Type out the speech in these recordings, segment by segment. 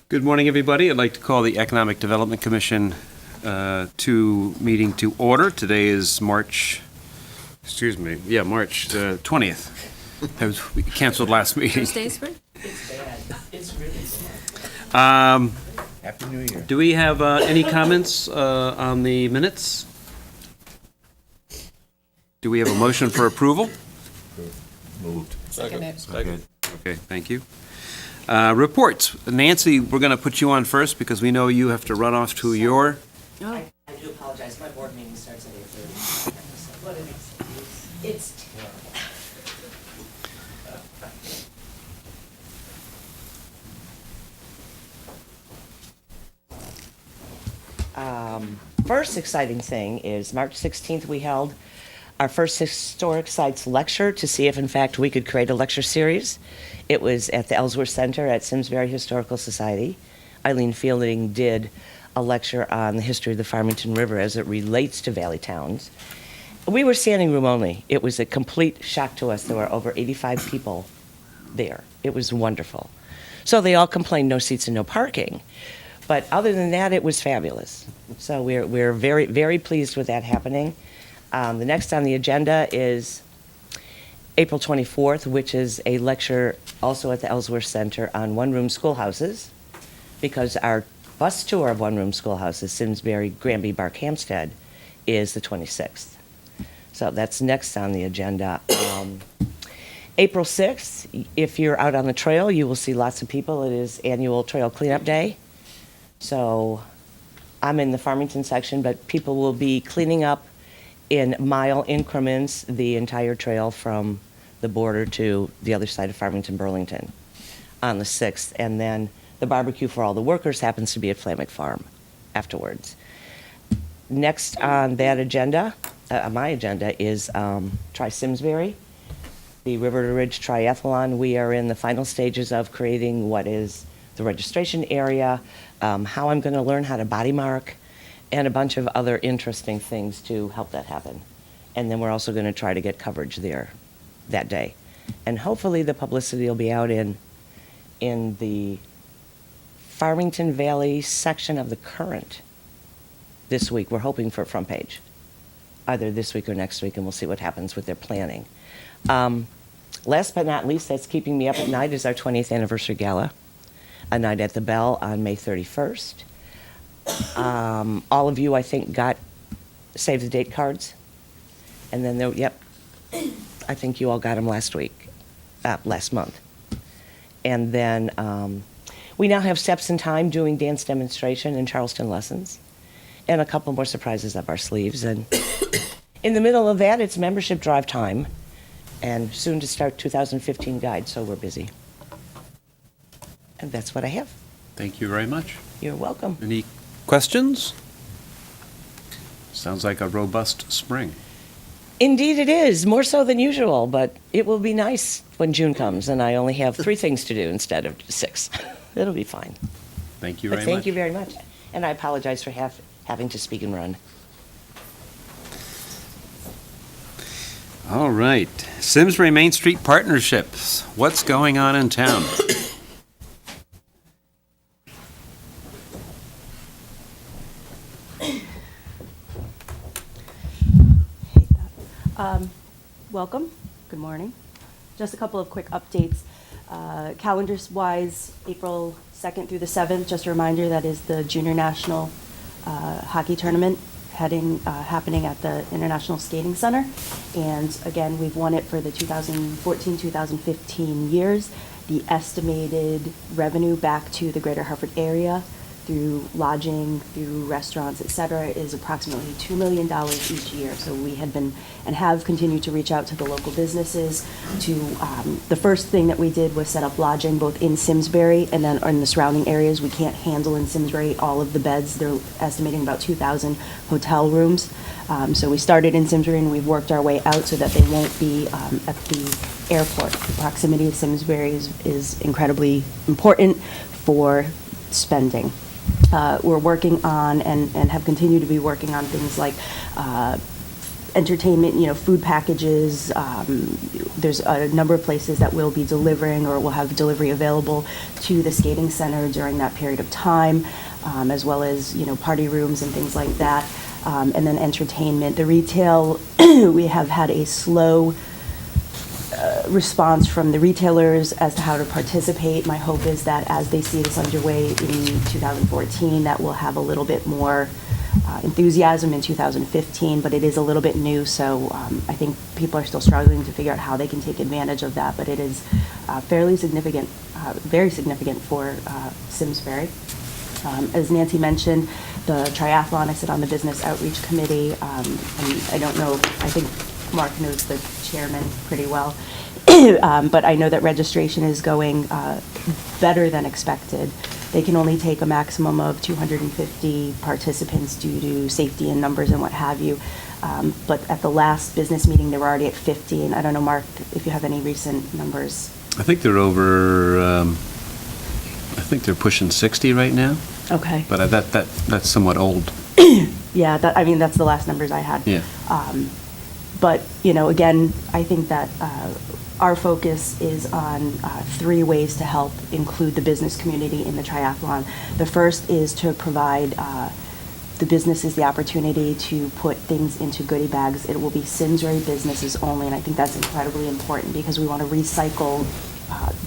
Good morning, everybody. I'd like to call the Economic Development Commission meeting to order. Today is March 20th. We canceled last meeting. Staysbury? It's bad. It's really bad. Happy New Year. Do we have any comments on the minutes? Do we have a motion for approval? Moved. Second. Okay, thank you. Reports. Nancy, we're going to put you on first because we know you have to run off to your... Oh, I do apologize. My board meeting starts at 8:30. What an excuse. It's terrible. First exciting thing is March 16th, we held our first Historic Sites lecture to see if, in fact, we could create a lecture series. It was at the Ellsworth Center at Simsbury Historical Society. Eileen Fielding did a lecture on the history of the Farmington River as it relates to valley towns. We were standing room only. It was a complete shock to us. There were over 85 people there. It was wonderful. So they all complained no seats and no parking. But other than that, it was fabulous. So we're very, very pleased with that happening. The next on the agenda is April 24th, which is a lecture also at the Ellsworth Center on one-room schoolhouses, because our bus tour of one-room schoolhouses, Simsbury, Granby, Barkhamsted, is the 26th. So that's next on the agenda. April 6th, if you're out on the trail, you will see lots of people. It is annual trail cleanup day. So I'm in the Farmington section, but people will be cleaning up in mile increments the entire trail from the border to the other side of Farmington, Burlington on the 6th. And then the barbecue for all the workers happens to be at Flammick Farm afterwards. Next on that agenda, my agenda, is Tri Simsbury, the River to Ridge Triathlon. We are in the final stages of creating what is the registration area, how I'm going to learn how to body mark, and a bunch of other interesting things to help that happen. And then we're also going to try to get coverage there that day. And hopefully the publicity will be out in the Farmington Valley section of the Current this week. We're hoping for a front page, either this week or next week, and we'll see what happens with their planning. Last but not least, that's keeping me up at night, is our 20th anniversary gala, a night at the Bell on May 31st. All of you, I think, got save the date cards. And then, I think you all got them last month. And then we now have Steps in Time doing dance demonstration and Charleston lessons, and a couple more surprises up our sleeves. And in the middle of that, it's membership drive time, and soon to start 2015 guide, so we're busy. And that's what I have. Thank you very much. You're welcome. Any questions? Sounds like a robust spring. Indeed it is, more so than usual, but it will be nice when June comes and I only have 3 things to do instead of 6. It'll be fine. Thank you But very much. thank you very much. And I apologize for having to speak and run. All right. Simsbury Main Street Partnerships. What's going on in town? welcome. Good morning. Just a couple of quick updates. Calendars-wise, April 2nd through the 7th, just a reminder, that is the Junior National Hockey Tournament happening at the International Skating Center. And again, we've won it for the 2014-2015 years. The estimated revenue back to the greater Hartford area through lodging, through restaurants, et cetera, is approximately $2 million each year. So we had been and have continued to reach out to the local businesses to, the first thing that we did was set up lodging both in Simsbury and then in the surrounding areas. We can't handle in Simsbury all of the beds. They're estimating about 2,000 hotel rooms. So we started in Simsbury and we've worked our way out so that they won't be at the airport. The proximity of Simsbury is incredibly important for spending. We're working on and have continued to be working on things like entertainment, food packages. There's a number of places that will be delivering or will have delivery available to the skating center during that period of time, as well as, party rooms and things like that. And then entertainment. The retail, we have had a slow response from the retailers as to how to participate. My hope is that as they see this underway in 2014, that we'll have a little bit more enthusiasm in 2015, but it is a little bit new, so I think people are still struggling to figure out how they can take advantage of that, but it is fairly significant, very significant for Simsbury. As Nancy mentioned, the triathlon, I sit on the Business Outreach Committee, and I don't know, I think Mark knows the chairman pretty well, but I know that registration is going better than expected. They can only take a maximum of 250 participants due to safety and numbers and what have you. But at the last business meeting, they were already at 50, and I don't know, Mark, if you have any recent numbers. I think they're over, I think they're pushing 60 right now, Okay. but that's somewhat old. Yeah, that's the last numbers I had. Yeah. But, again, I think that our focus is on 3 ways to help include the business community in the triathlon. The first is to provide the businesses the opportunity to put things into goodie bags. It will be Simsbury businesses only, and I think that's incredibly important because we want to recycle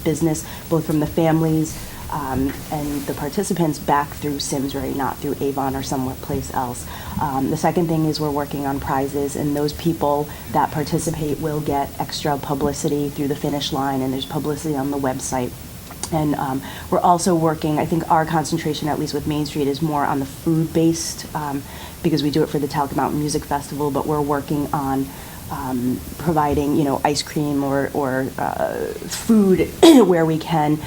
business both from the families and the participants back through Simsbury, not through Avon or someplace else. The second thing is we're working on prizes, and those people that participate will get extra publicity through the finish line, and there's publicity on the website. And we're also working, I think our concentration, at least with Main Street, is more on the food-based, because we do it for the Talcott Mountain Music Festival, but we're working on providing, ice cream or food where we can,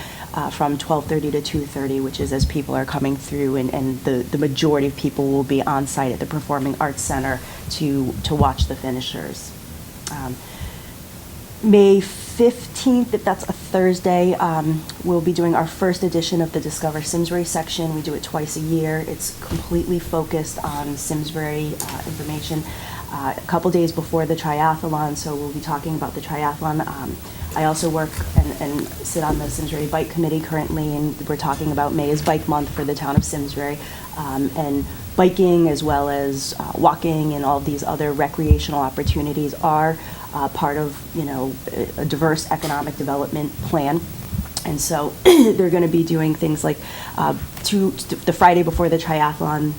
from 12:30 to 2:30, which is as people are coming through, and the majority of people will be on site at the Performing Arts Center to watch the finishers. May 15th, if that's a Thursday, we'll be doing our first edition of the Discover Simsbury section. We do it twice a year. It's completely focused on Simsbury information. A couple days before the triathlon, so we'll be talking about the triathlon. I also work and sit on the Simsbury Bike Committee currently, and we're talking about May is Bike Month for the town of Simsbury, and biking as well as walking and all of these other recreational opportunities are part of, a diverse economic development plan. And so they're going to be doing things like the Friday before the triathlon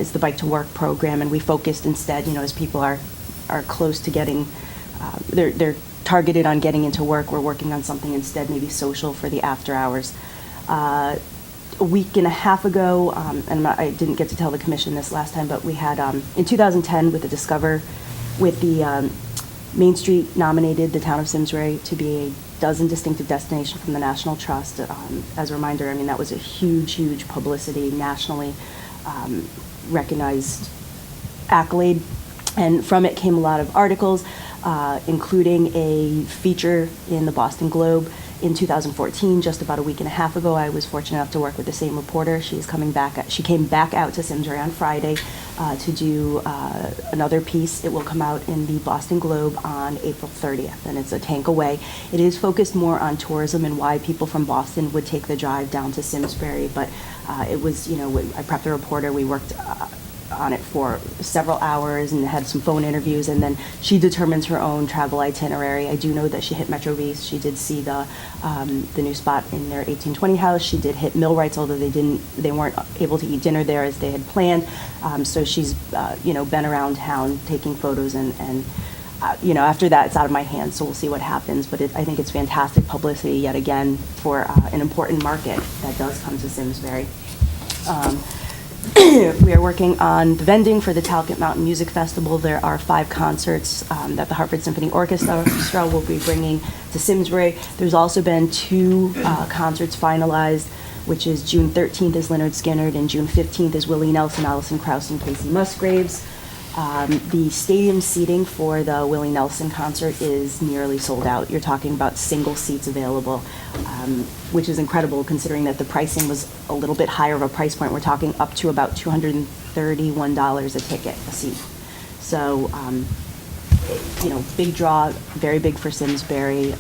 is the Bike to Work program, and we focused instead, as people are close to getting, they're targeted on getting into work. We're working on something instead, maybe social for the after hours. A week and a half ago, and I didn't get to tell the commission this last time, but we had in 2010 with the Discover, with the Main Street nominated the town of Simsbury to be a dozen distinctive destination from the National Trust. As a reminder, that was a huge publicity, nationally recognized accolade, and from it came a lot of articles, including a feature in the Boston Globe in 2014. Just about a week and a half ago, I was fortunate enough to work with the same reporter. She came back out to Simsbury on Friday to do another piece. It will come out in the Boston Globe on April 30th, and it's a tank away. It is focused more on tourism and why people from Boston would take the drive down to Simsbury, but it was, I prepped the reporter. We worked on it for several hours and had some phone interviews, and then she determines her own travel itinerary. I do know that she hit Metro East. She did see the new spot in their 1820 house. She did hit Millwrights, although they weren't able to eat dinner there as they had planned. So she's been around town taking photos, and after that it's out of my hands. So we'll see what happens. But I think it's fantastic publicity yet again for an important market that does come to Simsbury. We are working on the vending for the Talcott Mountain Music Festival. There are 5 concerts that the Hartford Symphony Orchestra will be bringing to Simsbury. There's also been 2 concerts finalized, which is June 13th is Leonard Skinner, and June 15th is Willie Nelson, Allison Krauss, and Casey Musgraves. The stadium seating for the Willie Nelson concert is nearly sold out. You're talking about single seats available, which is incredible considering that the pricing was a little bit higher of a price point. We're talking up to about $231 a ticket, a seat. So big draw, very big for Simsbury,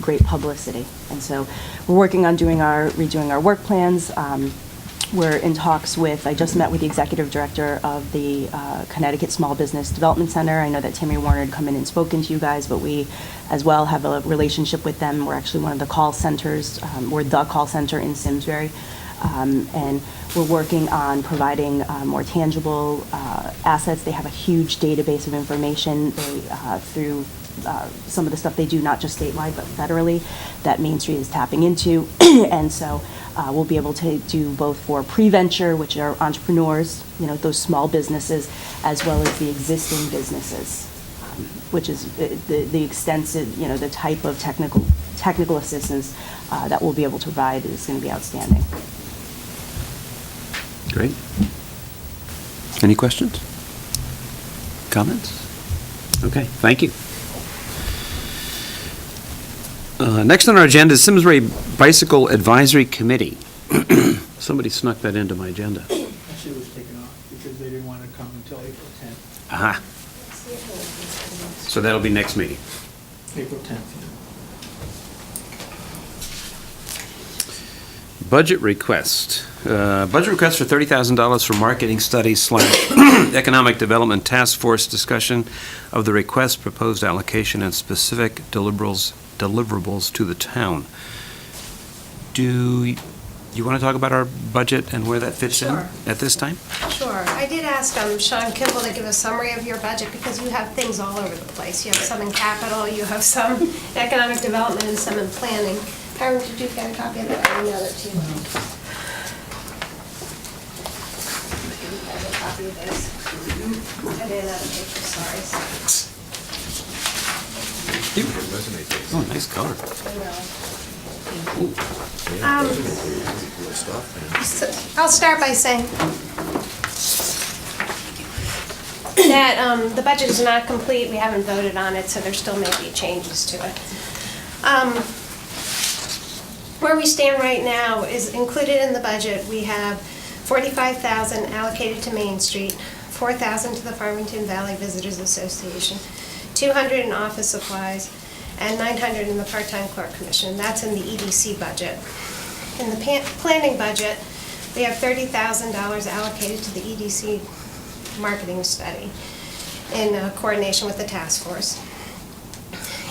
great publicity. And so we're working on redoing our work plans. We're in talks with, I just met with the executive director of the Connecticut Small Business Development Center. I know that Tammy Warner had come in and spoken to you guys, but we as well have a relationship with them. We're actually one of the call centers, we're the call center in Simsbury. And we're working on providing more tangible assets. They have a huge database of information through some of the stuff they do, not just statewide, but federally, that Main Street is tapping into. And so we'll be able to do both for pre-venture, which are entrepreneurs, those small businesses, as well as the existing businesses, which is the extensive, the type of technical assistance that we'll be able to provide is going to be outstanding. Great. Any questions? Comments? Okay, thank you. Next on our agenda is Simsbury Bicycle Advisory Committee. Somebody snuck that into my agenda. Actually, it was taken off because they didn't want to come until April 10th. Aha. So that'll be next meeting. April 10th, Budget request. Budget request for $30,000 for marketing studies / economic development task force discussion of the request, proposed allocation, and specific deliverables to the town. Do you want to talk about our budget and where that fits in Sure. at this time? Sure. I did ask Sean Kimball to give a summary of your budget because you have things all over the place. You have some in capital, you have some in economic development, and some in planning. Karen, did you get a copy of that? I emailed it to you. You have a copy of this. I didn't have a paper, sorry. Oh, nice color. So I'll start by saying that the budget is not complete. We haven't voted on it, so there still may be changes to it. Where we stand right now is included in the budget. We have $45,000 allocated to Main Street, $4,000 to the Farmington Valley Visitors Association, $200 in office supplies, and $900 in the part-time clerk commission. That's in the EDC budget. In the planning budget, we have $30,000 allocated to the EDC marketing study in coordination with the task force.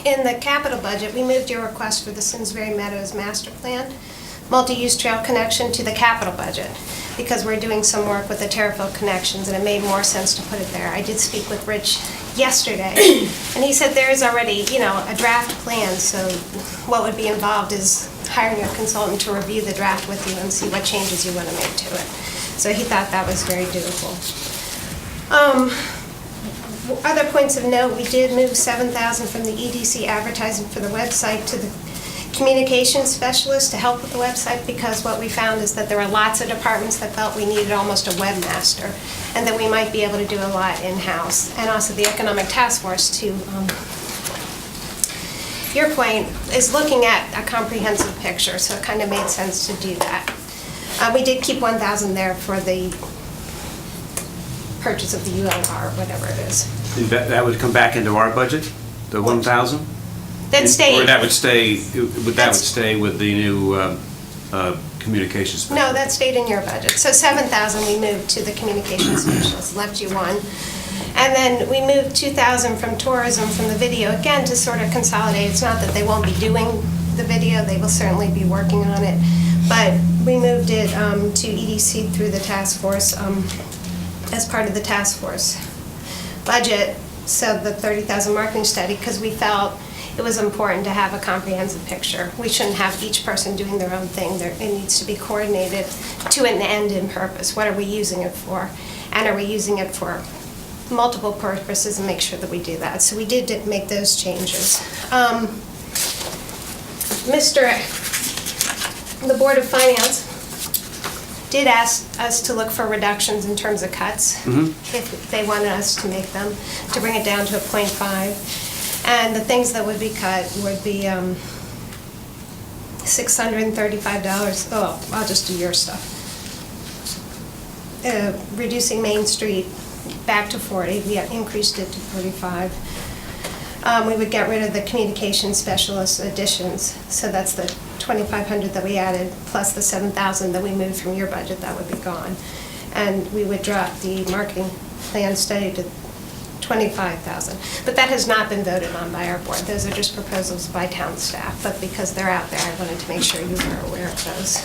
In the capital budget, we moved your request for the Simsbury Meadows master plan, multi-use trail connection to the capital budget because we're doing some work with the Terrifield connections and it made more sense to put it there. I did speak with Rich yesterday and he said there is already, a draft plan, so what would be involved is hiring a consultant to review the draft with you and see what changes you want to make to it. So he thought that was very doable. Other points of note, we did move $7,000 from the EDC advertising for the website to the communications specialist to help with the website because what we found is that there are lots of departments that felt we needed almost a webmaster and that we might be able to do a lot in-house. And also the economic task force to your point, is looking at a comprehensive picture, so it kind of made sense to do that. We did keep $1,000 there for the purchase of the ULR, whatever it is. That would come back into our budget, the 1,000? That stayed. Or that would stay with the new communications specialist? No, that stayed in your budget. So $7,000 we moved to the communications specialist, left you one. And then we moved $2,000 from tourism from the video, again, to sort of consolidate. It's not that they won't be doing the video, they will certainly be working on it. But we moved it to EDC through the task force as part of the task force budget, so the $30,000 marketing study, because we felt it was important to have a comprehensive picture. We shouldn't have each person doing their own thing. It needs to be coordinated to an end and purpose. What are we using it for? And are we using it for multiple purposes, and make sure that we do that. So we did make those changes. The Board of Finance did ask us to look for reductions in terms of cuts, if they wanted us to make them, to bring it down to a 0.5. And the things that would be cut would be $635. Oh, I'll just do your stuff. Reducing Main Street back to 40. We have increased it to 45. We would get rid of the communication specialist additions. So that's the 2,500 that we added, plus the 7,000 that we moved from your budget, that would be gone. And we would drop the marketing plan study to 25,000. But that has not been voted on by our board. Those are just proposals by town staff. But because they're out there, I wanted to make sure you were aware of those.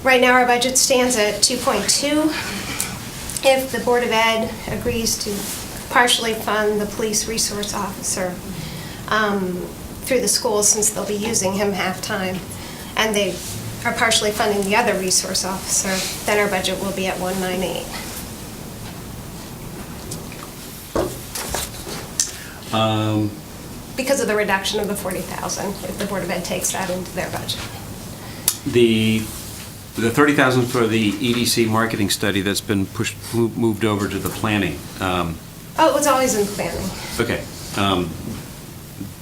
Right now, our budget stands at 2.2. If the Board of Ed agrees to partially fund the police resource officer through the schools, since they'll be using him half-time, and they are partially funding the other resource officer, then our budget will be at 198. Because of the reduction of the 40,000, if the Board of Ed takes that into their budget. The 30,000 for the EDC marketing study that's been moved over to the planning. Oh, it was always in planning. Okay.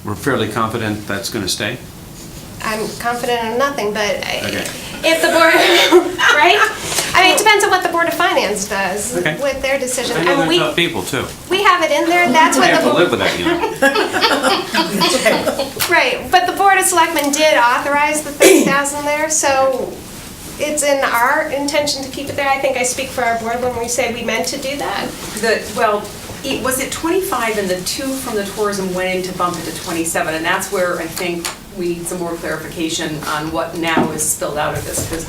We're fairly confident that's going to stay? I'm confident in nothing, but Okay. if the board, right? I mean, it depends on what the Board of Finance does Okay. with their decision. I know And they're tough people, too. we have it in there, that's We what have the to live board. with that, you know. Right, but the Board of Selectmen did authorize the 30,000 there, so it's in our intention to keep it there. I think I speak for our board when we say we meant to do that. Was it 25 and the 2 from the tourism went in to bump it to 27? And that's where I think we need some more clarification on what now is spilled out of this. Because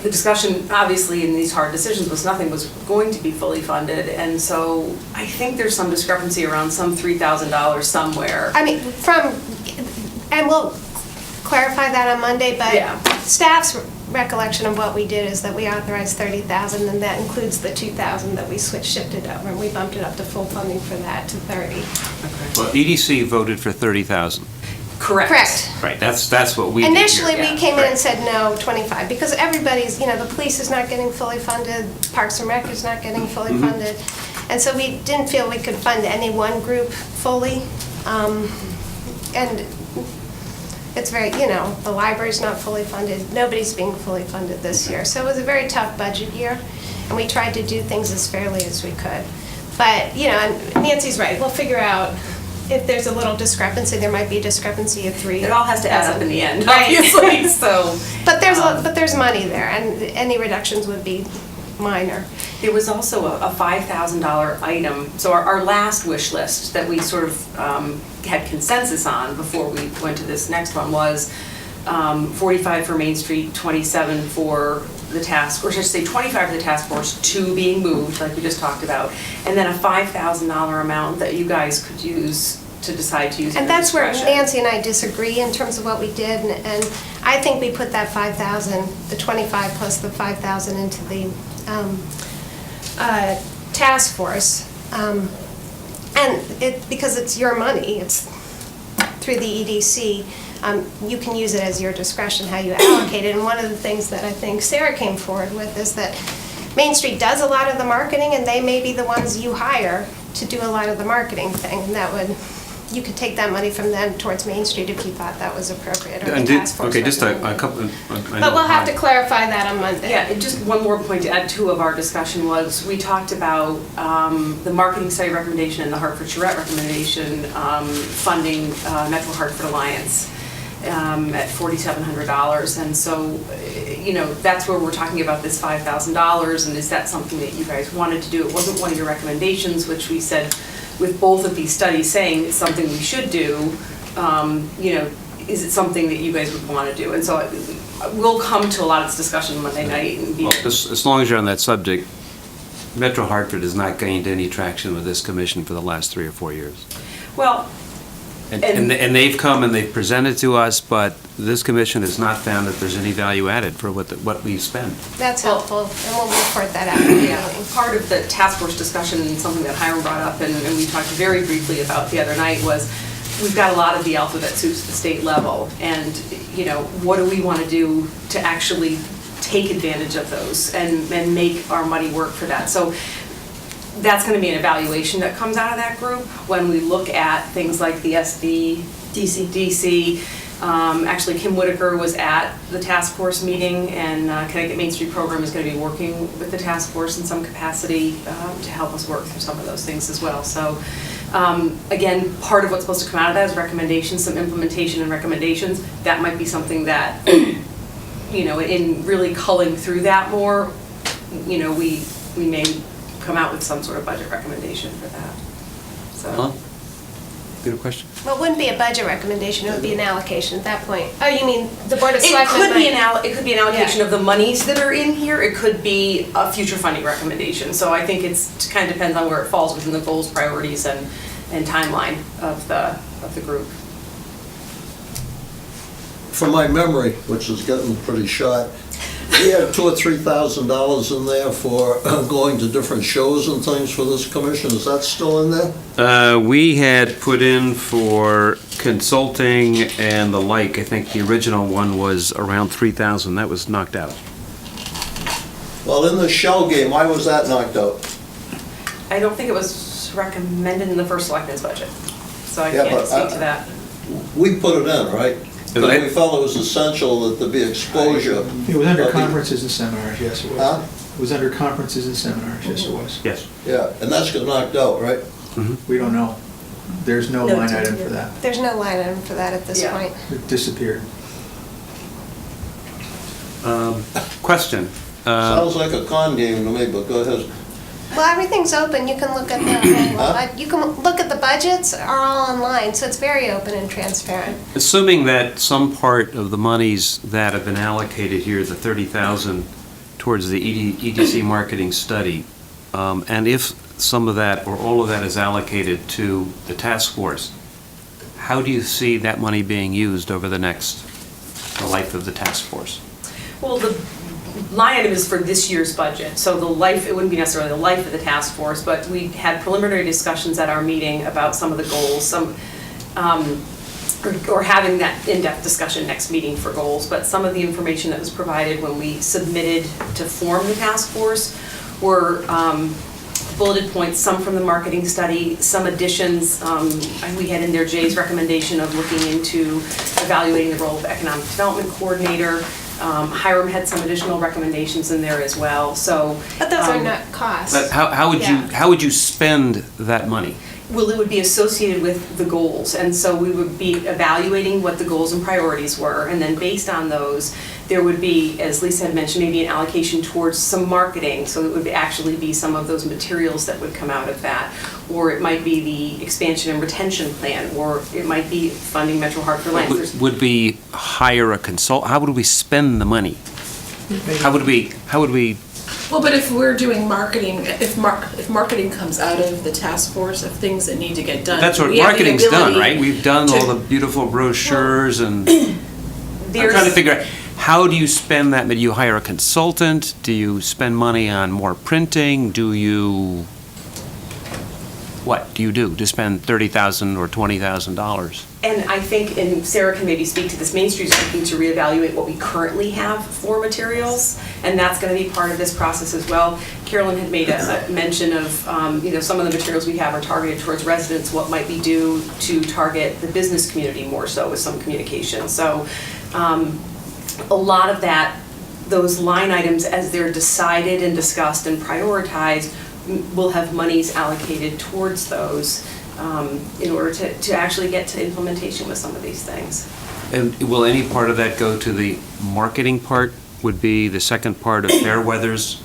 the discussion, obviously, in these hard decisions was nothing was going to be fully funded. And so I think there's some discrepancy around some $3,000 somewhere. I mean, and we'll clarify that on Monday, but Yeah. staff's recollection of what we did is that we authorized 30,000, and that includes the 2,000 that we shifted over, and we bumped it up to full funding for that to 30. Well, EDC voted for 30,000. Correct. Correct. Right, that's what we did here. Initially, we yeah. came in Right. and said no, 25, because everybody's, the police is not getting fully funded, Parks and Rec is not getting fully funded, and so we didn't feel we could fund any one group fully. And it's very, the library's not fully funded, nobody's being fully funded this year. So it was a very tough budget year, and we tried to do things as fairly as we could. But, and Nancy's right, we'll figure out if there's a little discrepancy, there might be a discrepancy of 3. It all has to add up in the end, Right. obviously, so. But there's money there, and any reductions would be minor. There was also a $5,000 item, so our last wish list that we sort of had consensus on before we went to this next one was 45 for Main Street, 27 for the task, or should I say 25 for the task force, 2 being moved, like we just talked about, and then a $5,000 amount that you guys could use to decide to use at And your that's where discretion. Nancy and I disagree in terms of what we did, and I think we put that 5,000, the 25 plus the 5,000 into the task force. And because it's your money, it's through the EDC, you can use it as your discretion how you allocate it. And one of the things that I think Sarah came forward with is that Main Street does a lot of the marketing, and they may be the ones you hire to do a lot of the marketing thing. And you could take that money from them towards Main Street if you thought that was appropriate, or the task force. Okay, just a recommended. couple. But we'll have to clarify that on Monday. Yeah, and just one more point to add to of our discussion was, we talked about the marketing study recommendation and the Hartford Charrette recommendation funding Metro Hartford Alliance at $4,700. And so, that's where we're talking about this $5,000, and is that something that you guys wanted to do? It wasn't one of your recommendations, which we said, with both of these studies saying it's something we should do, is it something that you guys would want to do? And so we'll come to a lot of this discussion Monday night. And Well, as long as you're on that subject, Metro Hartford has not gained any traction with this commission for the last 3 or 4 years. Well, And they've come and they've presented to us, but this commission has not found that there's any value added for what we spend. That's helpful, and we'll report that out. part of the task force discussion, and something that Hiram brought up and we talked very briefly about the other night, was we've got a lot of the alphabet soups at the state level, and what do we want to do to actually take advantage of those and make our money work for that? So that's going to be an evaluation that comes out of that group when we look at things like the DC. Actually, Kim Whitaker was at the task force meeting, and Connecticut Main Street Program is going to be working with the task force in some capacity to help us work through some of those things as well. So Again, part of what's supposed to come out of that is recommendations, some implementation and recommendations. That might be something that, in really culling through that more, we may come out with some sort of budget recommendation for that. Ellen? So, Good question? Well, it wouldn't be a budget recommendation, it would be an allocation at that point. Oh, you mean the Board of it Selectmen could be might- it could be an allocation Yeah. of the monies that are in here. It could be a future funding recommendation. So I think it kind of depends on where it falls within the goals, priorities, and timeline of the group. From my memory, which is getting pretty short, we had $2,000 or $3,000 in there for going to different shows and things for this commission. Is that still in there? We had put in for consulting and the like. I think the original one was around 3,000. That was knocked out. Well, in the shell game, why was that knocked out? I don't think it was recommended in the first selectmen's budget, so I Yeah, can't but speak to that. We put it in, right? Right. But we felt it was essential that there be exposure. It was under of the- conferences and seminars, yes, it Huh? was. It was under conferences and seminars, yes, it was. Yes. Yeah, and that's got knocked out, right? We don't know. There's no No, line it's in item here. for that. There's no line item for that at this Yeah. point. It disappeared. Question. Sounds like a con game to me, but go ahead. Well, everything's open, you can look at you can look at the budgets are all online, so it's very open and transparent. Assuming that some part of the monies that have been allocated here, the 30,000 towards the EDC marketing study, and if some of that or all of that is allocated to the task force, how do you see that money being used over the life of the task force? Well, the line item is for this year's budget, so it wouldn't be necessarily the life of the task force, but we had preliminary discussions at our meeting about some of the goals, or having that in-depth discussion next meeting for goals, but some of the information that was provided when we submitted to form the task force were bulleted points, some from the marketing study, some additions. We had in there Jay's recommendation of looking into evaluating the role of economic development coordinator. Hiram had some additional recommendations in there as well, so. But those are not costs. But how would you spend that money? Well, it would be associated with the goals, and so we would be evaluating what the goals and priorities were, and then based on those, there would be, as Lisa had mentioned, maybe an allocation towards some marketing, so it would actually be some of those materials that would come out of that, or it might be the expansion and retention plan, or it might be funding Metro Hartford Lions. Would we hire a how would we spend the money? How would we Well, but if we're doing marketing, if marketing comes out of the task force of things that need to get done. That's what we have the marketing's done, ability right? We've done all to- the beautiful brochures and I'm There's- trying to figure out, how do you spend that? Do you hire a consultant? Do you spend money on more printing? What do you do to spend $30,000 or $20,000? And I think, and Sarah can maybe speak to this, Main Street's looking to reevaluate what we currently have for materials, and that's going to be part of this process as well. Carolyn had made a mention of, some of the materials we have are targeted towards residents, what might we do to target the business community more so with some communication. So a lot of that, those line items, as they're decided and discussed and prioritized, will have monies allocated towards those in order to actually get to implementation with some of these things. And will any part of that go to the marketing part? Would be the second part of Fairweather's?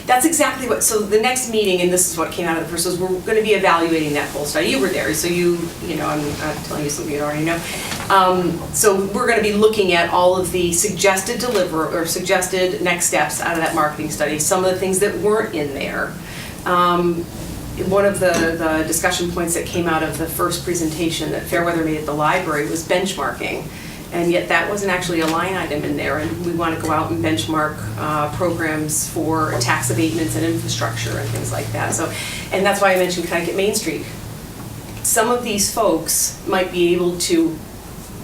That's exactly what, so the next meeting, and this is what came out of the first, was we're going to be evaluating that whole study. You were there, so I'm telling you something you already know. So we're going to be looking at all of the suggested suggested next steps out of that marketing study, some of the things that weren't in there. One of the discussion points that came out of the first presentation that Fairweather made at the library was benchmarking. And yet that wasn't actually a line item in there, and we want to go out and benchmark programs for tax abatements and infrastructure and things like that. So, and that's why I mentioned Connecticut Main Street. Some of these folks might be able to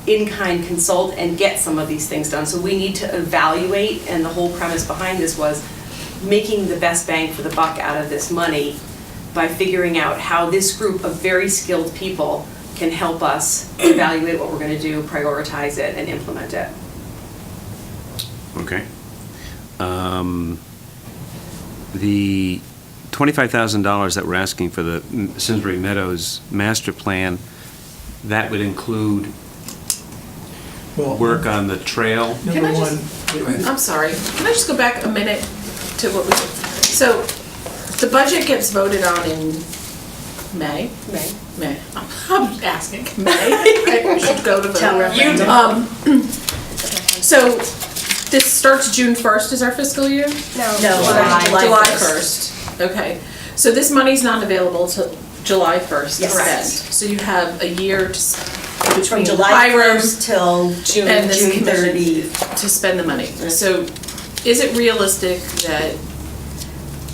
in-kind consult and get some of these things done. So we need to evaluate, and the whole premise behind this was making the best bang for the buck out of this money by figuring out how this group of very skilled people can help us evaluate what we're going to do, prioritize it, and implement it. Okay. The $25,000 that we're asking for the Simsbury Meadows master plan, that would include Well, work on the trail? Can I Number just- one, I'm sorry, can I just go back a minute to what we, so the budget gets voted on in May? May. I'm asking, May? I should go to the. Town referendum. So this starts June 1st is our fiscal year? No. July 1st. Okay. So this money's not available till July 1st to Yes. spend. Correct. So you have a year to, between From July Hiram 1st till June and this June commission 30. to spend the money. So is it realistic that,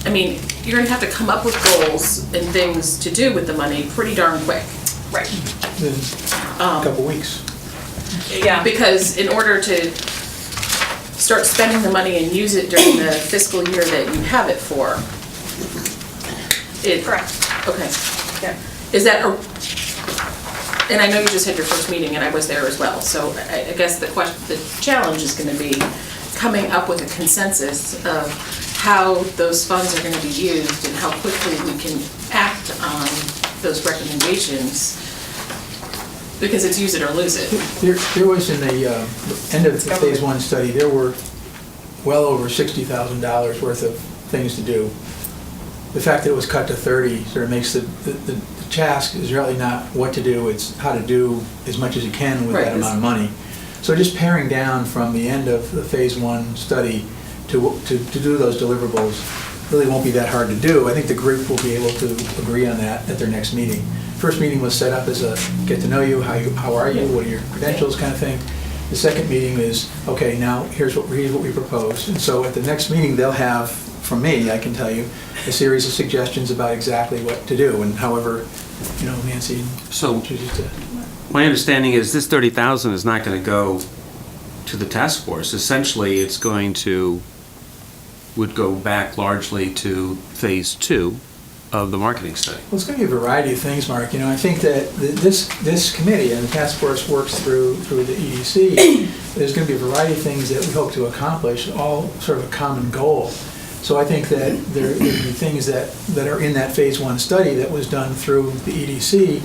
I mean, you're gonna have to come up with goals and things to do with the money pretty darn quick. Right. in a couple weeks. Yeah. Because in order to start spending the money and use it during the fiscal year that you have it for, it. Correct. Okay. Yeah. Is that, and I know you just had your first meeting and I was there as well, so I guess the challenge is gonna be coming up with a consensus of how those funds are gonna be used and how quickly we can act on those recommendations, because it's use it or lose it. There was in the end of the phase one study, there were well over $60,000 worth of things to do. The fact that it was cut to 30 sort of makes the task is really not what to do, it's how to do as much as you can with Right. that amount of money. So just paring down from the end of the phase one study to do those deliverables really won't be that hard to do. I think the group will be able to agree on that at their next meeting. First meeting was set up as a get to know you, how are you, what are your credentials kind of thing. The second meeting is, okay, now here's what we propose. And so at the next meeting, they'll have, from me, I can tell you, a series of suggestions about exactly what to do, and however, Nancy So chooses to. my understanding is this 30,000 is not going to go to the task force. Essentially, it's would go back largely to phase 2 of the marketing study. Well, it's going to be a variety of things, Mark. I think that this committee and the task force works through the EDC. There's going to be a variety of things that we hope to accomplish, all sort of a common goal. So I think that there will be things that are in that phase one study that was done through the EDC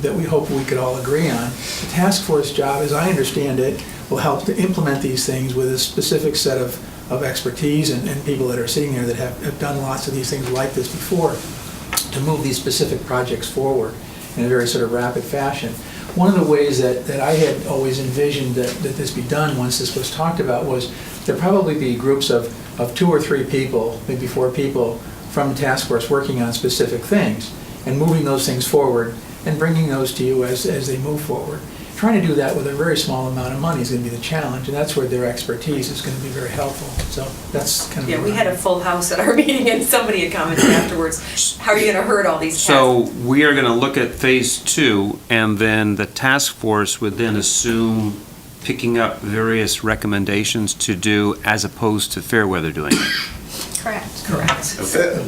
that we hope we could all agree on. The task force job, as I understand it, will help to implement these things with a specific set of expertise and people that are sitting there that have done lots of these things like this before to move these specific projects forward in a very sort of rapid fashion. One of the ways that I had always envisioned that this be done once this was talked about was there'd probably be groups of 2 or 3 people, maybe 4 people from the task force working on specific things and moving those things forward and bringing those to you as they move forward. Trying to do that with a very small amount of money is going to be the challenge, and that's where their expertise is going to be very helpful. So that's kind of. Yeah, we had a full house at our meeting and somebody had commented afterwards, how are you gonna herd all these tasks? So we are going to look at phase 2, and then the task force would then assume picking up various recommendations to do as opposed to Fairweather doing it. Correct.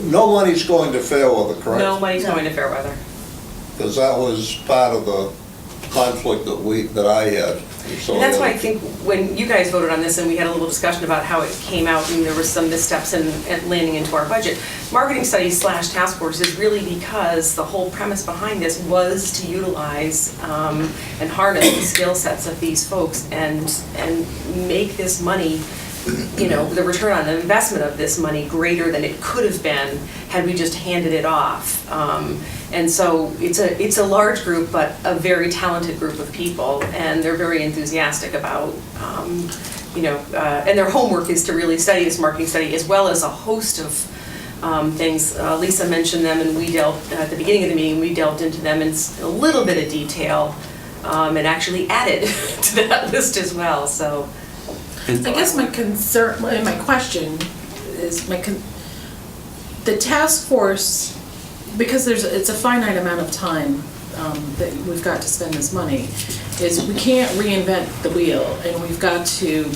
No money's going to Fairweather, correct? No money's going to Fairweather. Because that was part of the conflict that I had. So And that's why I think when you guys voted on this and we had a little discussion about how it came out and there was some missteps in landing into our budget, marketing studies / task force is really because the whole premise behind this was to utilize and harness the skill sets of these folks and make this money, the return on the investment of this money greater than it could have been had we just handed it off. And so it's a large group, but a very talented group of people, and they're very enthusiastic about, and their homework is to really study this marketing study as well as a host of things. Lisa mentioned them, and we delved, at the beginning of the meeting, we delved into them in a little bit of detail and actually added to that list as well, so. I guess my concern, my question is, the task force, because it's a finite amount of time that we've got to spend this money, is we can't reinvent the wheel, and we've got to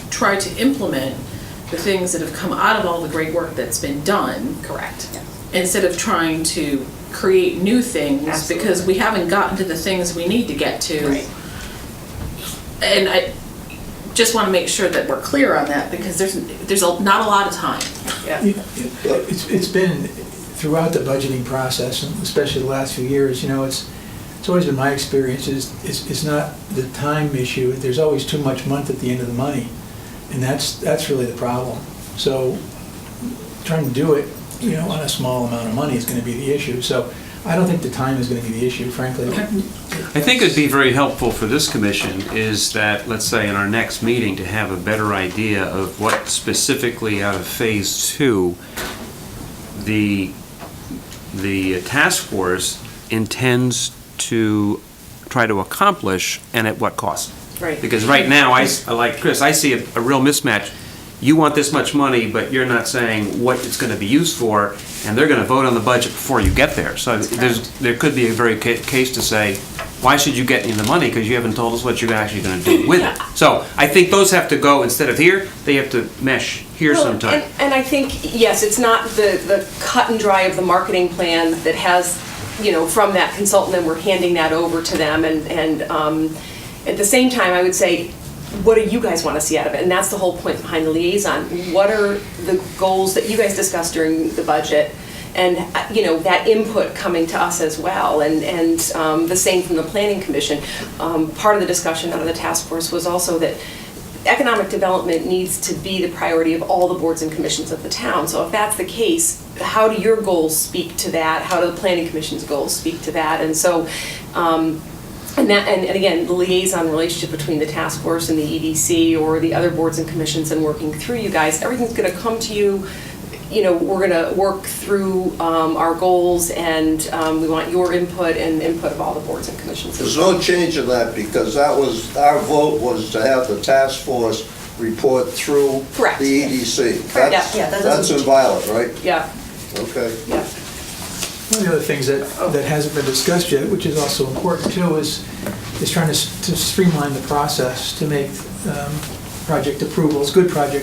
try to implement the things that have come out of all the great work that's been done. Correct. Instead of trying to create new things. Absolutely. Because we haven't gotten to the things we need to get to. Right. And I just want to make sure that we're clear on that, because there's not a lot of time. Yeah. It's been throughout the budgeting process, and especially the last few years, it's always been my experience it's not the time issue. There's always too much month at the end of the money, and that's really the problem. So trying to do it, on a small amount of money is going to be the issue. So I don't think the time is going to be the issue, frankly. I think it'd be very helpful for this commission is that, let's say, in our next meeting, to have a better idea of what specifically out of phase 2 the task force intends to try to accomplish and at what cost. Right. Because right now, like Chris, I see a real mismatch. You want this much money, but you're not saying what it's going to be used for, and they're going to vote on the budget before you get there. So there could be a very case to say, why should you get any of the money? Because you haven't told us what you're actually going to do with it. So I think those have to go, instead of here, they have to mesh here Well, sometime. And I think, yes, it's not the cut and dry of the marketing plan that has, from that consultant, and we're handing that over to them. And at the same time, I would say, what do you guys want to see out of it? And that's the whole point behind the liaison. What are the goals that you guys discussed during the budget? And, that input coming to us as well, and the same from the Planning Commission. Part of the discussion out of the task force was also that economic development needs to be the priority of all the boards and commissions of the town. So if that's the case, how do your goals speak to that? How do the Planning Commission's goals speak to that? And so, and again, the liaison relationship between the task force and the EDC or the other boards and commissions and working through you guys, everything's going to come to you. We're going to work through our goals, and we want your input and input of all the boards and commissions. There's no change in that, because that was, our vote was to have the task force report through Correct. the EDC. Correct. That's, Yeah, that that's doesn't- inviolate, right? Yeah, Okay. yeah. One of the other things that hasn't been discussed yet, which is also important too, is trying to streamline the process to make good project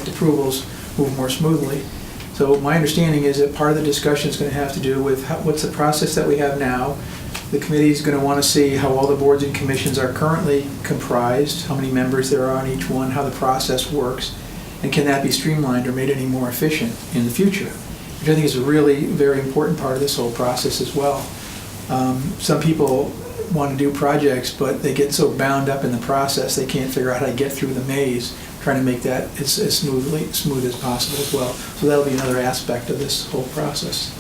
approvals move more smoothly. So my understanding is that part of the discussion is going to have to do with what's the process that we have now. The committee is going to want to see how all the boards and commissions are currently comprised, how many members there are on each one, how the process works, and can that be streamlined or made any more efficient in the future, which I think is a really very important part of this whole process as well. Some people want to do projects, but they get so bound up in the process they can't figure out how to get through the maze, trying to make that as smooth as possible as well. So that'll be another aspect of this whole process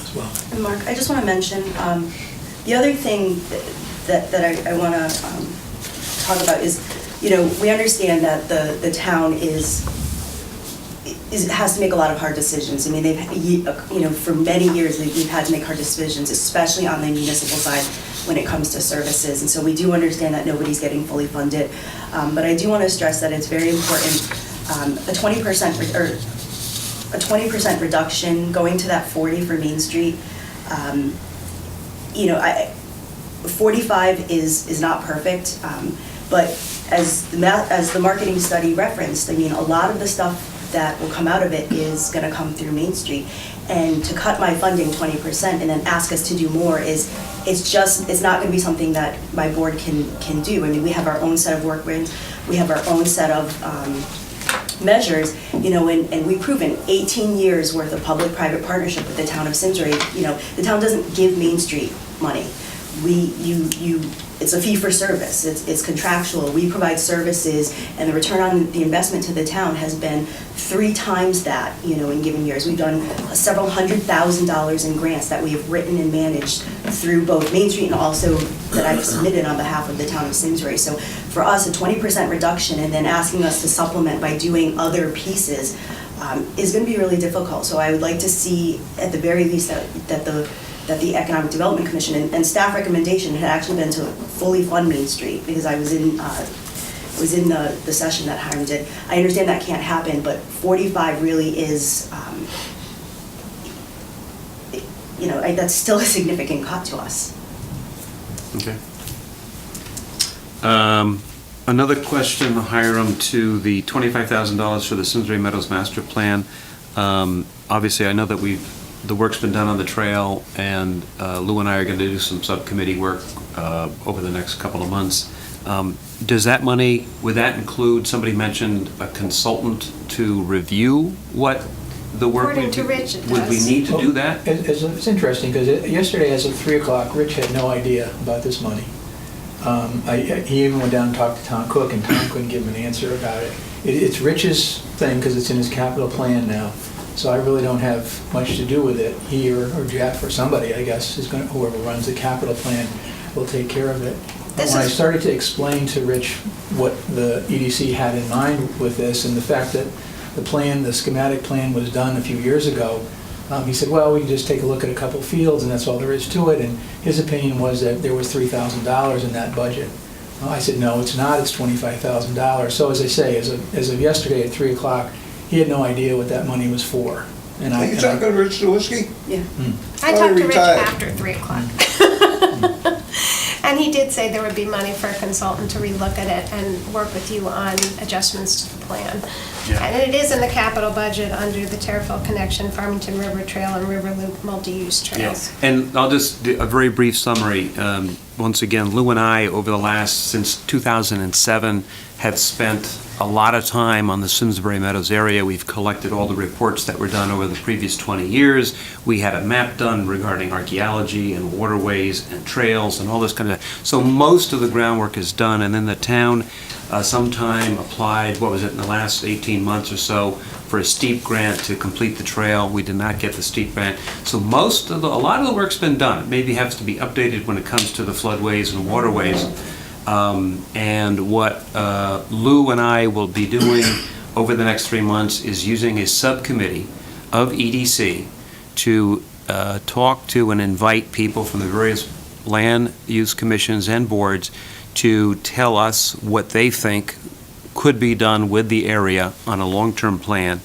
as well. And Mark, I just want to mention, the other thing that I want to talk about is, we understand that the town has to make a lot of hard decisions. I mean, they've, for many years, we've had to make hard decisions, especially on the municipal side when it comes to services. And so we do understand that nobody's getting fully funded. But I do want to stress that it's very important, a 20% reduction, going to that 40 for Main Street. 45 is not perfect, but as the marketing study referenced, I mean, a lot of the stuff that will come out of it is going to come through Main Street. And to cut my funding 20% and then ask us to do more it's not going to be something that my board can do. I mean, we have our own set of work wins, we have our own set of measures, and we've proven 18 years worth of public-private partnership with the town of Simsbury. The town doesn't give Main Street money. It's a fee for service, it's contractual, we provide services, and the return on the investment to the town has been 3 times that, in given years. We've done several $100,000 in grants that we have written and managed through both Main Street and also that I've submitted on behalf of the town of Simsbury. So for us, a 20% reduction and then asking us to supplement by doing other pieces is going to be really difficult. So I would like to see, at the very least, that the Economic Development Commission and staff recommendation had actually been to fully fund Main Street, because I was in the session that Hiram did. I understand that can't happen, but 45 really is, that's still a significant cut to us. Okay. Another question, Hiram, to the $25,000 for the Simsbury Meadows Master Plan. Obviously, I know that the work's been done on the trail, and Lou and I are going to do some subcommittee work over the next couple of months. Does that money, would that include, somebody mentioned a consultant to review what the work we According to do? Rich, it Would we does. need to do that? It's interesting, because yesterday, as of 3 o'clock, Rich had no idea about this money. He even went down and talked to Tom Cook, and Tom couldn't give him an answer about it. It's Rich's thing, because it's in his capital plan now, so I really don't have much to do with it. He or Jeff or somebody, I guess, whoever runs the capital plan will take care of it. This When I is- started to explain to Rich what the EDC had in mind with this, and the fact that the schematic plan was done a few years ago, he said, well, we can just take a look at a couple fields, and that's all there is to it. And his opinion was that there was $3,000 in that budget. I said, no, it's not, it's $25,000. So as I say, as of yesterday at 3 o'clock, he had no idea what that money was for. And Are you talking to Rich Zawiski? Yeah. I Oh, talked he to Rich retired. after 3 o'clock. And he did say there would be money for a consultant to relook at it and work with you on adjustments to the plan. Yeah. And it is in the capital budget under the Terriffill Connection, Farmington River Trail, and River Loop multi-use trails. And I'll just do a very brief summary. Once again, Lou and I, since 2007, have spent a lot of time on the Simsbury Meadows area. We've collected all the reports that were done over the previous 20 years. We had a map done regarding archaeology and waterways and trails and all this kind of, so most of the groundwork is done, and then the town sometime applied, what was it, in the last 18 months or so, for a steep grant to complete the trail. We did not get the steep grant. So a lot of the work's been done. It maybe has to be updated when it comes to the floodways and waterways. And what Lou and I will be doing over the next 3 months is using a subcommittee of EDC to talk to and invite people from the various land use commissions and boards to tell us what they think could be done with the area on a long-term plan,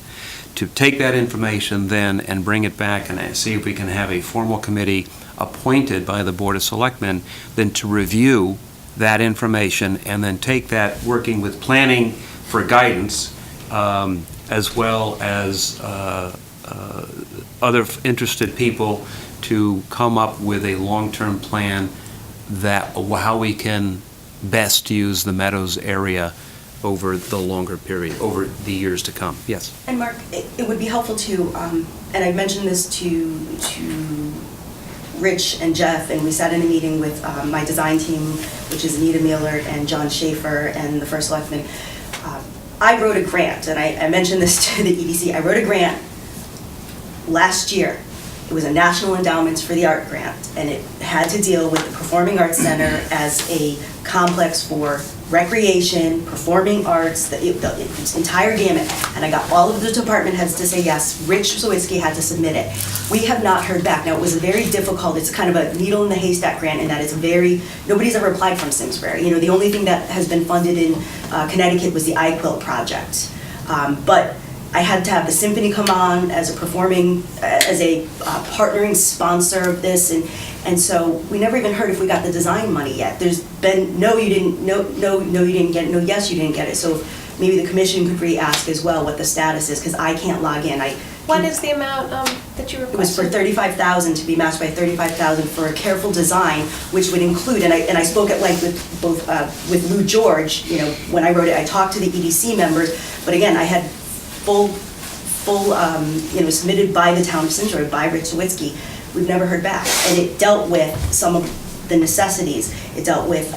to take that information then and bring it back and see if we can have a formal committee appointed by the Board of Selectmen, then to review that information and then take that, working with planning for guidance, as well as other interested people, to come up with a long-term plan that how we can best use the Meadows area over the longer period, over the years to come. Yes. And Mark, it would be helpful to, and I mentioned this to Rich and Jeff, and we sat in a meeting with my design team, which is Anita Mueller and John Schaefer and the First Selectman. I wrote a grant, and I mentioned this to the EDC. I wrote a grant last year. It was a National Endowments for the Art grant, and it had to deal with the Performing Arts Center as a complex for recreation, performing arts, the entire gamut. And I got all of the department heads to say yes. Rich Zawiski had to submit it. We have not heard back. Now, it was a very difficult, it's kind of a needle in the haystack grant, and that is nobody's ever applied from Simsbury. The only thing that has been funded in Connecticut was the iQuilt project. But I had to have the symphony come on as a partnering sponsor of this, and so we never even heard if we got the design money yet. There's been no, you didn't get it, no, yes, you didn't get it. So maybe the commission could re-ask as well what the status is, because I can't log in. What is the amount that you requested? It was for $35,000 to be matched by $35,000 for a careful design, which would include, and I spoke at length with both with Lou George. When I wrote it, I talked to the EDC members, but again, I had full submitted by the town of Simsbury, by Rich Zawiski. We've never heard back, and it dealt with some of the necessities. It dealt with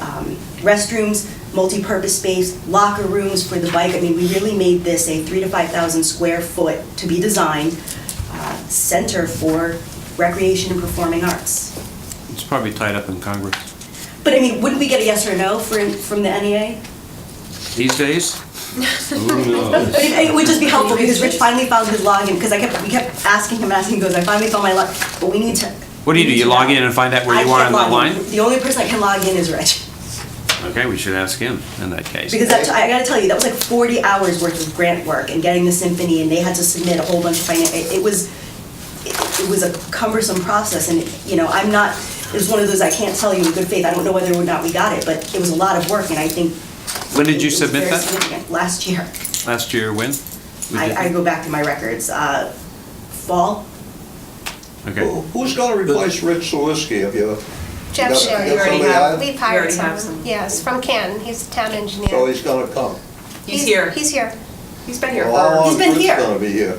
restrooms, multi-purpose space, locker rooms for the bike. I mean, we really made this a 3,000 to 5,000 square foot to be designed center for recreation and performing arts. It's probably tied up in Congress. But I mean, wouldn't we get a yes or a no from the NEA? These days? It would just be helpful, because Rich finally found his login, because we kept asking him, he goes, I finally found my login, but we need to. What do? You log in and find out where you are on the line? The only person that can log in is Rich. Okay, we should ask him in that case. Because I gotta tell you, that was like 40 hours worth of grant work and getting the symphony, and they had to submit a whole bunch of it was a cumbersome process, and it was one of those, I can't tell you in good faith, I don't know whether or not we got it, but it was a lot of work, and I think. When did you it was submit very that? significant. Last year. Last year, when? I go back to my records, fall. Okay. Who's going to replace Rich Zawiski? Have you? Jeff got- Sherry. got somebody hired? We've We hired already have someone. some. Yes, from Canton. He's a town engineer. So he's going to come. He's here. He's here. He's been here Well, how for, long He's been is Rich here. going to be here?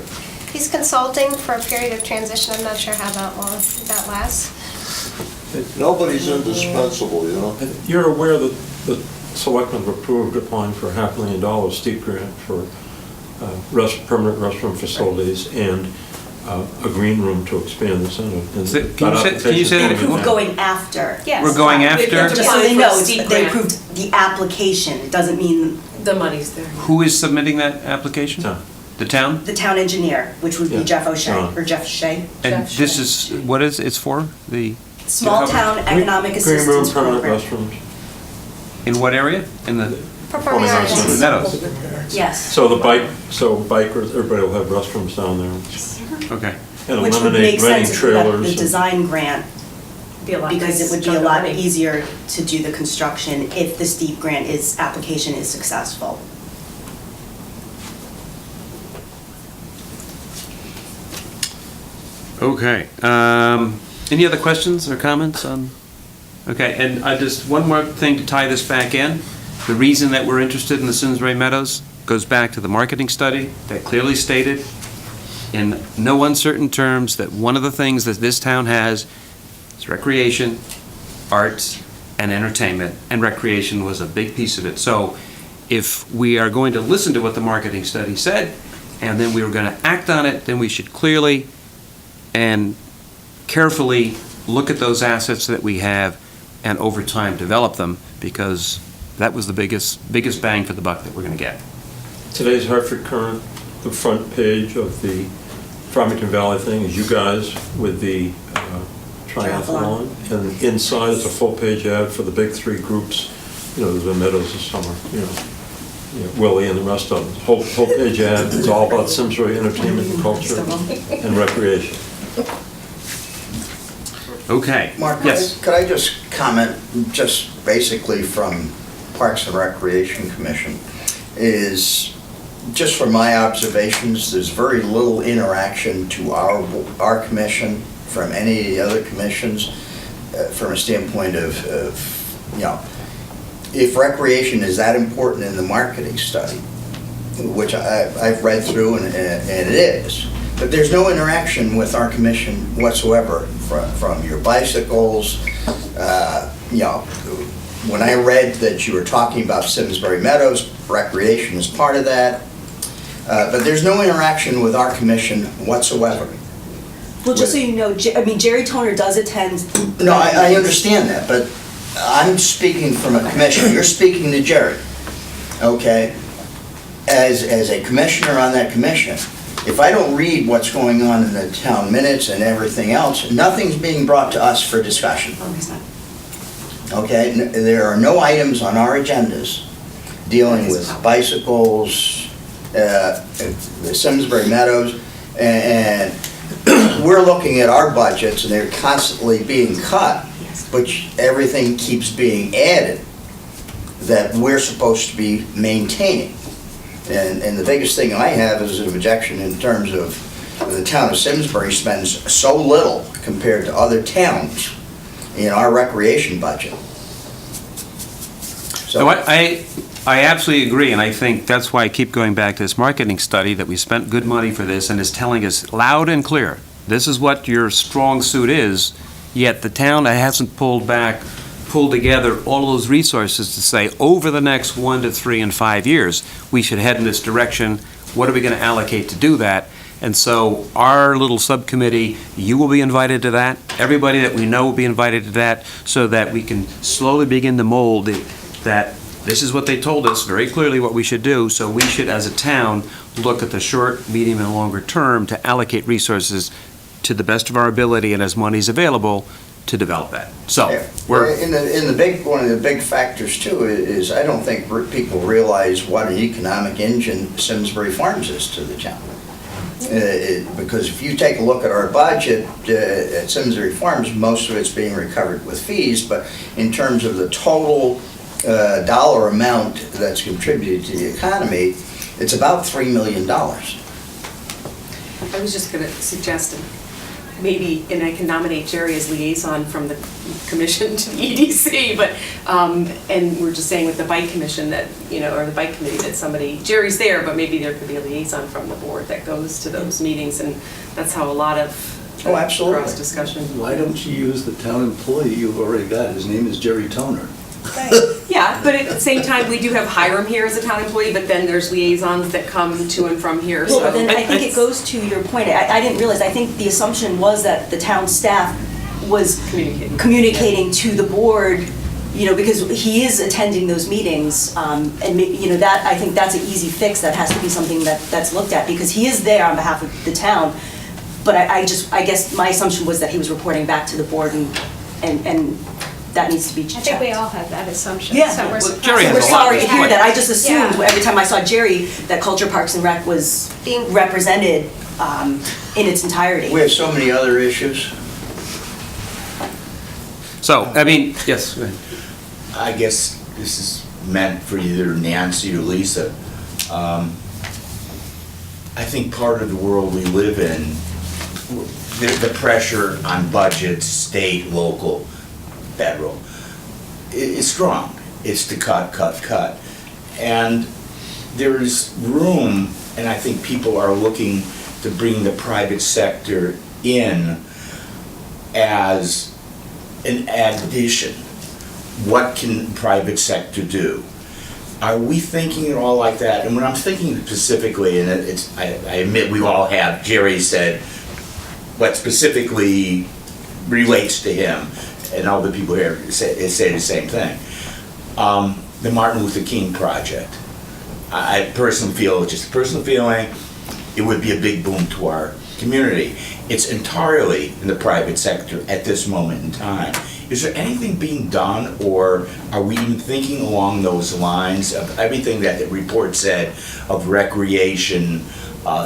He's consulting for a period of transition. I'm not sure how long that lasts. Nobody's indispensable, you know? You're aware that the selectmen have approved applying for $500,000 steep grant for permanent restroom facilities and a green room to expand the center. And Can that you say application's that going Approved in. going after. Yes. We're going We have after? to Just so apply they for know, steep they grant. approved the application. It doesn't mean The money's there. Who is submitting that application? Town. The town? the town engineer, which would be Yeah. Jeff O'Shea, John. or Jeff Shea. And Jeff this Shea. is, what is, it's for? The, Small Town Economic Green room, Assistance permanent Program. restrooms. in what area? In the Performing Arts arts. Center. Meadows? Yes. So bikers, everybody will have restrooms down there. Okay. And Which would eliminate make renting sense if we had trailers. the and- design grant, Be a lot because it nice would be a chunk of lot money. easier to do the construction if the steep grant application is successful. Okay. Any other questions or comments on? Okay, and I just, one more thing to tie this back in. The reason that we're interested in the Simsbury Meadows goes back to the marketing study that clearly stated in no uncertain terms that one of the things that this town has is recreation, arts, and entertainment, and recreation was a big piece of it. So if we are going to listen to what the marketing study said, and then we were going to act on it, then we should clearly and carefully look at those assets that we have and over time develop them, because that was the biggest bang for the buck that we're going to get. Today's Hartford Current, the front page of the Farmington Valley thing is you guys with the triathlon. And inside is a full-page ad for the big three groups, you know, the Meadows this summer, you know, Willie and the rest of them. Whole-page ad, it's all about Simsbury entertainment and culture and recreation. Okay. Mark, Yes. could I just comment, just basically from Parks and Recreation Commission, is, just from my observations, there's very little interaction to our commission from any of the other commissions, from a standpoint of, you know, if recreation is that important in the marketing study, which I've read through, and it is, but there's no interaction with our commission whatsoever from your bicycles. You know, when I read that you were talking about Simsbury Meadows, recreation is part of that, but there's no interaction with our commission whatsoever. Well, just so you know, I mean, Jerry Toner does attend. No, I understand that, but I'm speaking from a commission. You're speaking to Jerry, okay? As a commissioner on that commission, if I don't read what's going on in the town minutes and everything else, nothing's being brought to us for discussion. Okay? There are no items on our agendas dealing with bicycles, the Simsbury Meadows, and we're looking at our budgets and they're constantly being cut, but everything keeps being added that we're supposed to be maintaining. And the biggest thing I have is an objection in terms of the town of Simsbury spends so little compared to other towns in our recreation budget. So No, I absolutely agree, and I think that's why I keep going back to this marketing study, that we spent good money for this, and is telling us loud and clear, this is what your strong suit is, yet the town hasn't pulled together all of those resources to say, over the next 1 to 3 and 5 years, we should head in this direction. What are we going to allocate to do that? And so our little subcommittee, you will be invited to that. Everybody that we know will be invited to that, so that we can slowly begin to mold that this is what they told us very clearly what we should do. So we should, as a town, look at the short, medium, and longer term to allocate resources to the best of our ability and as money's available to develop that. So we're one of the big factors too is I don't think people realize what an economic engine Simsbury Farms is to the town. Because if you take a look at our budget at Simsbury Farms, most of it's being recovered with fees, but in terms of the total dollar amount that's contributed to the economy, it's about $3 million. I was just going to suggest maybe, and I can nominate Jerry as liaison from the commission to the EDC, but, and we're just saying with the bike commission that, or the bike committee, that somebody, Jerry's there, but maybe there could be a liaison from the board that goes to those meetings, and that's how a lot of Oh, absolutely. cross discussion. Why don't you use the town employee you've already got? His name is Jerry Toner. Yeah, but at the same time, we do have Hiram here as a town employee, but then there's liaisons that come to and from here, Well, so. but then I think it goes to your point, I didn't realize, I think the assumption was that the town staff was communicating to the board, because he is attending those meetings, and, that, I think that's an easy fix, that has to be something that's looked at, because he is there on behalf of the town, but I guess my assumption was that he was reporting back to the board, and that needs to be checked. I think we all had that assumption. Yeah. So we're Well, Jerry has We're a lot sorry of to hear that, I just assumed, Yeah. every time I saw Jerry, that Culture Parks and Rec was Being- represented in its entirety. We have so many other issues. So, yes, go ahead. I guess this is meant for either Nancy or Lisa. I think part of the world we live in, the pressure on budgets, state, local, federal, is strong. It's to cut, cut, cut. And there is room, and I think people are looking to bring the private sector in as an addition. What can private sector do? Are we thinking at all like that? And when I'm thinking specifically, and I admit we all have, Jerry said what specifically relates to him, and all the people here say the same thing. The Martin Luther King Project. I personally feel, just a personal feeling, it would be a big boom to our community. It's entirely in the private sector at this moment in time. Is there anything being done, or are we even thinking along those lines of everything that the report said of recreation,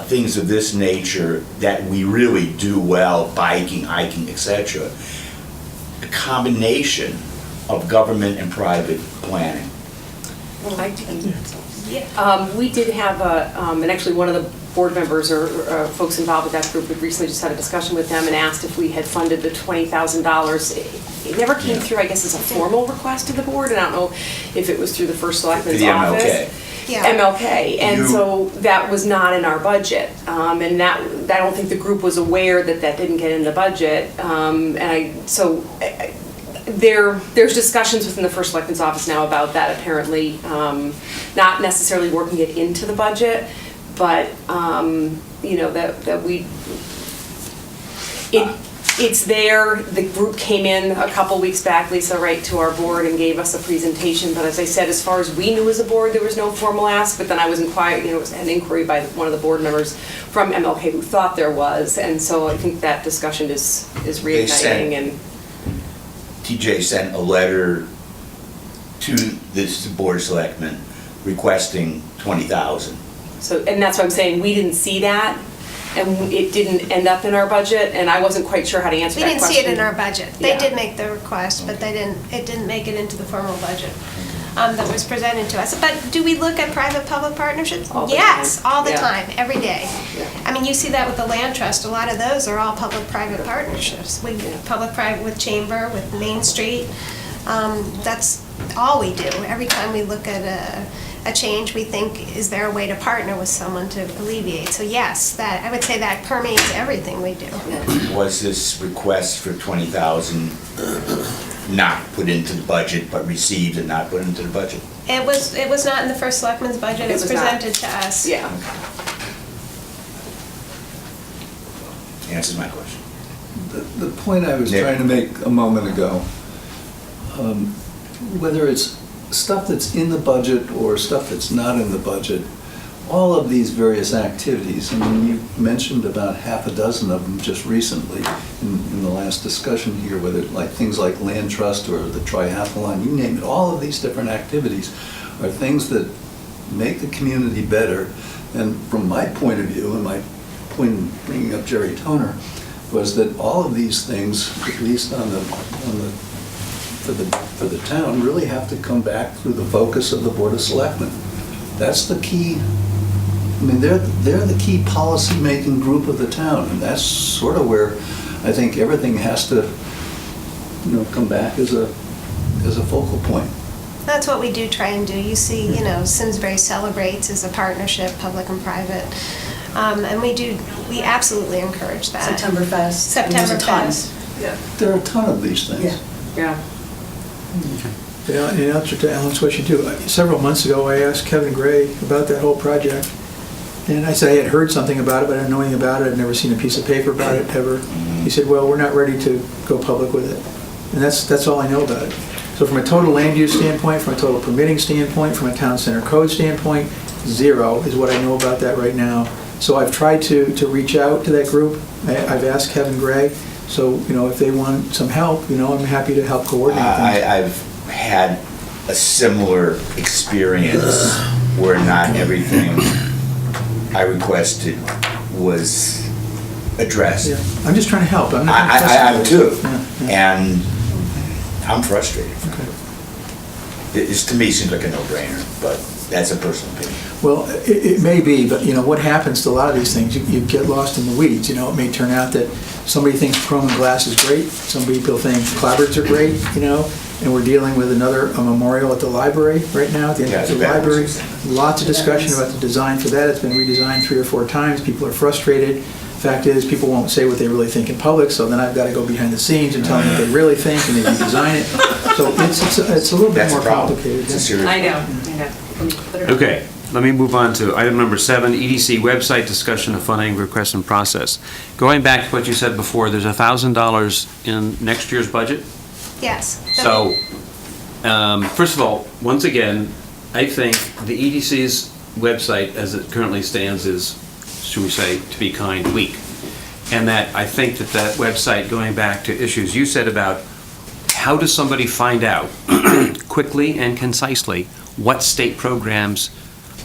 things of this nature that we really do well, biking, hiking, etc.? A combination of government and private planning. We did have and actually one of the board members or folks involved with that group had recently just had a discussion with them and asked if we had funded the $20,000. It never came through, I guess, as a formal request to the board, and I don't know if it was through the first selectman's The office. MLK. Yeah. MLK, and so that was not in our budget, and that I don't think the group was aware that that didn't get in the budget, there's discussions within the first selectman's office now about that apparently, not necessarily working it into the budget, but it's there. The group came in a couple weeks back, Lisa, right, to our board and gave us a presentation. But as I said, as far as we knew as a board, there was no formal ask. But then I was inquired, it was an inquiry by one of the board members from MLK who thought there was. And so I think that discussion is reigniting. And TJ sent a letter to this board of selectmen requesting $20,000. so, and that's what I'm saying. We didn't see that. And it didn't end up in our budget, and I wasn't quite sure how to answer We that didn't see question. it in our budget. They Yeah. did make the request, but it didn't make it into the formal budget that was presented to us. But do we look at private-public partnerships? All the Yes, time. all the Yeah. time, every day. Yeah. I mean, you see that with the land trust. A lot of those are all public-private partnerships. We public-private with Chamber, with Main Street. That's all we do. Every time we look at a change, we think, is there a way to partner with someone to alleviate? So yes, I would say that permeates everything we do. Was this request for $20,000 not put into the budget, but received and not put into the budget? It was not in the first selectman's budget, it was was not. presented to us. Yeah. Answers my question. The point I was Nick. trying to make a moment ago, whether it's stuff that's in the budget or stuff that's not in the budget, all of these various activities, I mean, you mentioned about half a dozen of them just recently in the last discussion here, whether like things like land trust or the triathlon, you name it, all of these different activities are things that make the community better. And from my point of view, and my point in bringing up Jerry Toner, was that all of these things, at least for the town, really have to come back through the focus of the Board of Selectmen. That's the key. I mean, they're the key policy-making group of the town, and that's sort of where I think everything has to, come back as a focal point. That's what we do try and do. You see, Simsbury Celebrates is a partnership, public and private. And we absolutely encourage that. Septemberfest. There's a ton. Septemberfest. There are a ton of these things. Yeah. Yeah, in answer to Alan's question too, several months ago, I asked Kevin Gray about that whole project. And I said I had heard something about it, but I didn't know anything about it. I'd never seen a piece of paper about it ever. He said, well, we're not ready to go public with it. And that's all I know about it. So from a total land use standpoint, from a total permitting standpoint, from a town center code standpoint, 0 is what I know about that right now. So I've tried to reach out to that group. I've asked Kevin Gray. So, if they want some help, I'm happy to help coordinate things. I've had a similar experience where not everything I requested was addressed. Yeah. I'm just trying to help. I'm not I am too, Yeah. and I'm frustrated. Okay. It to me seems like a no-brainer, but that's a personal opinion. Well, it may be, but what happens to a lot of these things, you get lost in the weeds. It may turn out that somebody thinks chrome and glass is great, some people think clapboards are great, and we're dealing with a memorial at the library right now, at the end of the library. Lots of discussion about the design for that. It's been redesigned 3 or 4 times. People are frustrated. Fact is, people won't say what they really think in public, so then I've got to go behind the scenes and tell them what they really think, and they redesign it. So it's a little bit more complicated. It's a serious I know. Okay, let me move on to item number 7, EDC website discussion of funding request and process. Going back to what you said before, there's $1,000 in next year's budget? Yes. So, first of all, once again, I think the EDC's website, as it currently stands, is, should we say, to be kind, weak. And that I think that website, going back to issues you said about how does somebody find out quickly and concisely what state programs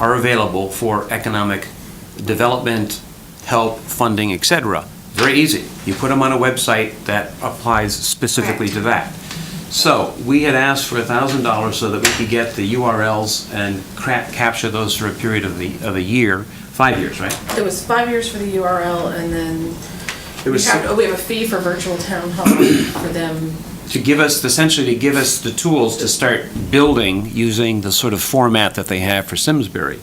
are available for economic development, help, funding, etc. Very easy. You put them on a website that applies specifically to that. So we had asked for $1,000 so that we could get the URLs and capture those for a period of a year, 5 years, right? It was 5 years for the URL, and then we have a fee for virtual town hall for them. To give us, essentially to give us the tools to start building using the sort of format that they have for Simsbury.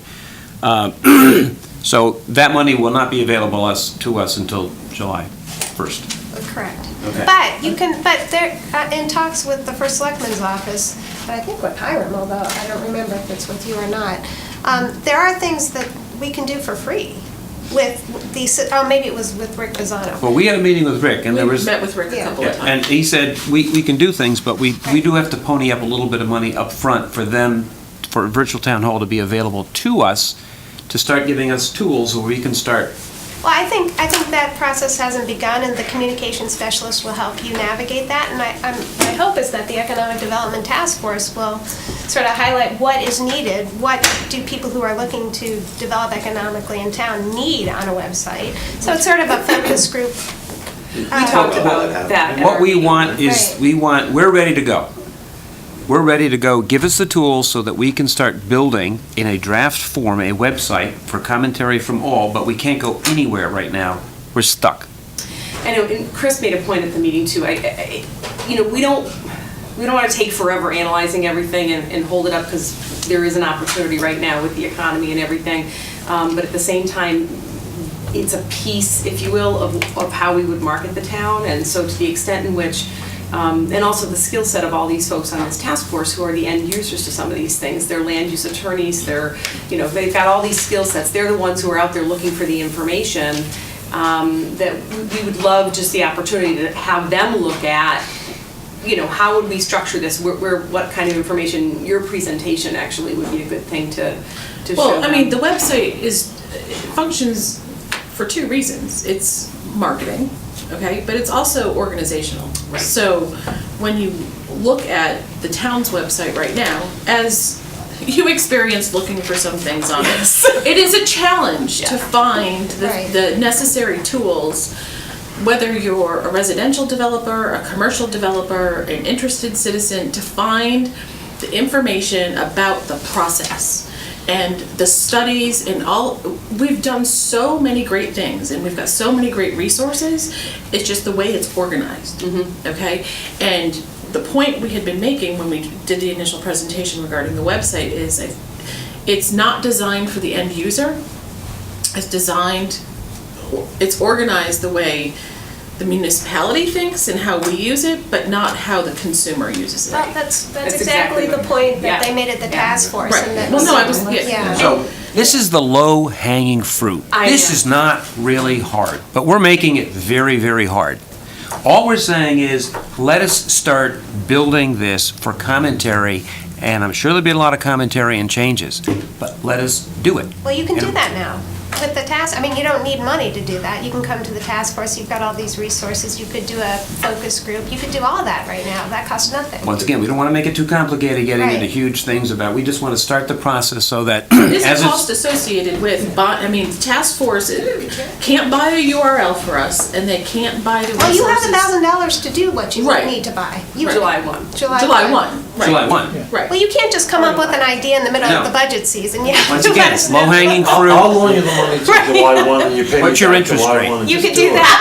So that money will not be available to us until July 1st. Correct. Okay. But they're in talks with the First Selectman's office, but I think with Hiram, although I don't remember if it's with you or not. There are things that we can do for free with these, maybe it was with Rick Bizzano. Well, we had a meeting with Rick, and there was... We met with Rick a couple of times. And he said, we can do things, but we do have to pony up a little bit of money up front for them, for virtual town hall to be available to us, to start giving us tools where we can start. Well, I think that process hasn't begun, and the communication specialist will help you navigate that. And my hope is that the Economic Development Task Force will sort of highlight what is needed. What do people who are looking to develop economically in town need on a website? So it's sort of a focus group. We talked about that. What we want is, we're ready to go. We're ready to go. Give us the tools so that we can start building in a draft form a website for commentary from all, but we can't go anywhere right now. We're stuck. I know, and Chris made a point at the meeting too. We don't want to take forever analyzing everything and hold it up, because there is an opportunity right now with the economy and everything. But at the same time, it's a piece, if you will, of how we would market the town. And so to the extent in which, and also the skill set of all these folks on this task force who are the end users to some of these things. They're land use attorneys, they've got all these skill sets. They're the ones who are out there looking for the information, that we would love just the opportunity to have them look at, how would we structure this? What kind of information, your presentation actually would be a good thing to show them. Well, I mean, the website functions for 2 reasons. It's marketing, okay, but it's also organizational. Right. So when you look at the town's website right now, as you experienced looking for some things on it, it is a challenge to find the necessary tools, whether you're a residential developer, a commercial developer, an interested citizen, to find the information about the process. And the studies and all, we've done so many great things and we've got so many great resources. It's just the way it's organized, okay? And the point we had been making when we did the initial presentation regarding the website is it's not designed for the end user. It's organized the way the municipality thinks and how we use it, but not how the consumer uses it. Well, that's exactly the point that they made at the task force. Right. And that Well, no, I was, yeah. So this is the low-hanging fruit. This is not really hard, but we're making it very, very hard. All we're saying is, let us start building this for commentary, and I'm sure there'll be a lot of commentary and changes, but let us do it. Well, you can do that now. With the task, I mean, you don't need money to do that. You can come to the task force, you've got all these resources, you could do a focus group, you could do all that right now. That costs nothing. Once again, we don't want to make it too complicated getting into Right. huge things about, we just want to start the process so that There's as a it's... cost associated with, the task force can't buy a URL for us, and they can't buy the resources. Well, you have $1,000 to do what you Right. need to buy. July 1. July 1, right. July 1. Right. Well, you can't just come up with an idea in the middle of No. the budget season. You have Once to again, let us know. low-hanging I'll fruit. loan you the money to July 1 and you pay me What's your back interest July rate? 1 and You just could do it. that.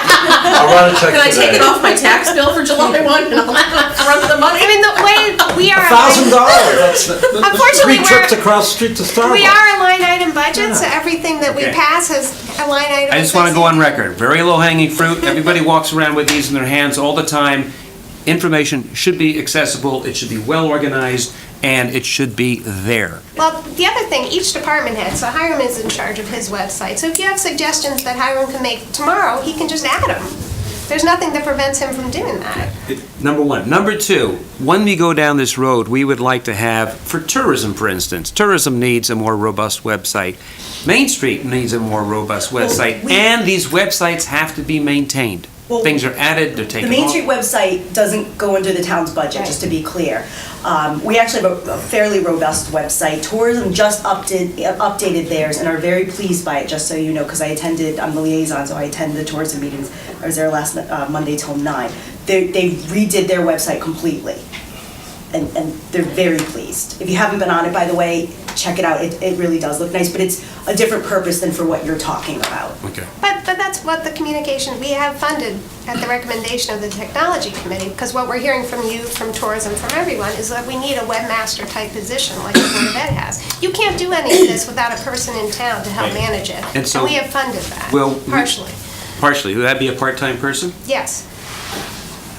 I'll write a check Can I today. take it off my tax bill for July 1 and I'll run the money? I mean, the way we are. $1,000. Unfortunately, Three trips across the street to Starbucks. We are a line item budget, so everything that we Okay. pass has a line item. I just want to go on record, very low-hanging fruit. Everybody walks around with these in their hands all the time. Information should be accessible, it should be well-organized, and it should be there. Well, the other thing, each department head, so Hiram is in charge of his website, so if you have suggestions that Hiram can make tomorrow, he can just add them. There's nothing that prevents him from doing that. Number one. Number two, when we go down this road, we would like to have, for tourism, for instance, tourism needs a more robust website. Main Street needs a more robust website, and these websites have to be maintained. Well, Things are added, they're The taken Main off. Street website doesn't go under the town's budget, just to be clear. We actually have a fairly robust website. Tourism just updated theirs and are very pleased by it, just so you know, because I'm the liaison, so I attend the tourism meetings. I was there last Monday till 9. They redid their website completely, and they're very pleased. If you haven't been on it, by the way, check it out. It really does look nice, but it's a different purpose than for what you're talking about. Okay. But that's what the communication, we have funded at the recommendation of the technology committee, because what we're hearing from you, from tourism, from everyone, is that we need a webmaster type position like the Board of Ed has. You can't do any of this without a person in town to help Right. manage it. And so- we have funded that, Well, partially, Partially, would that be a part-time person? yes.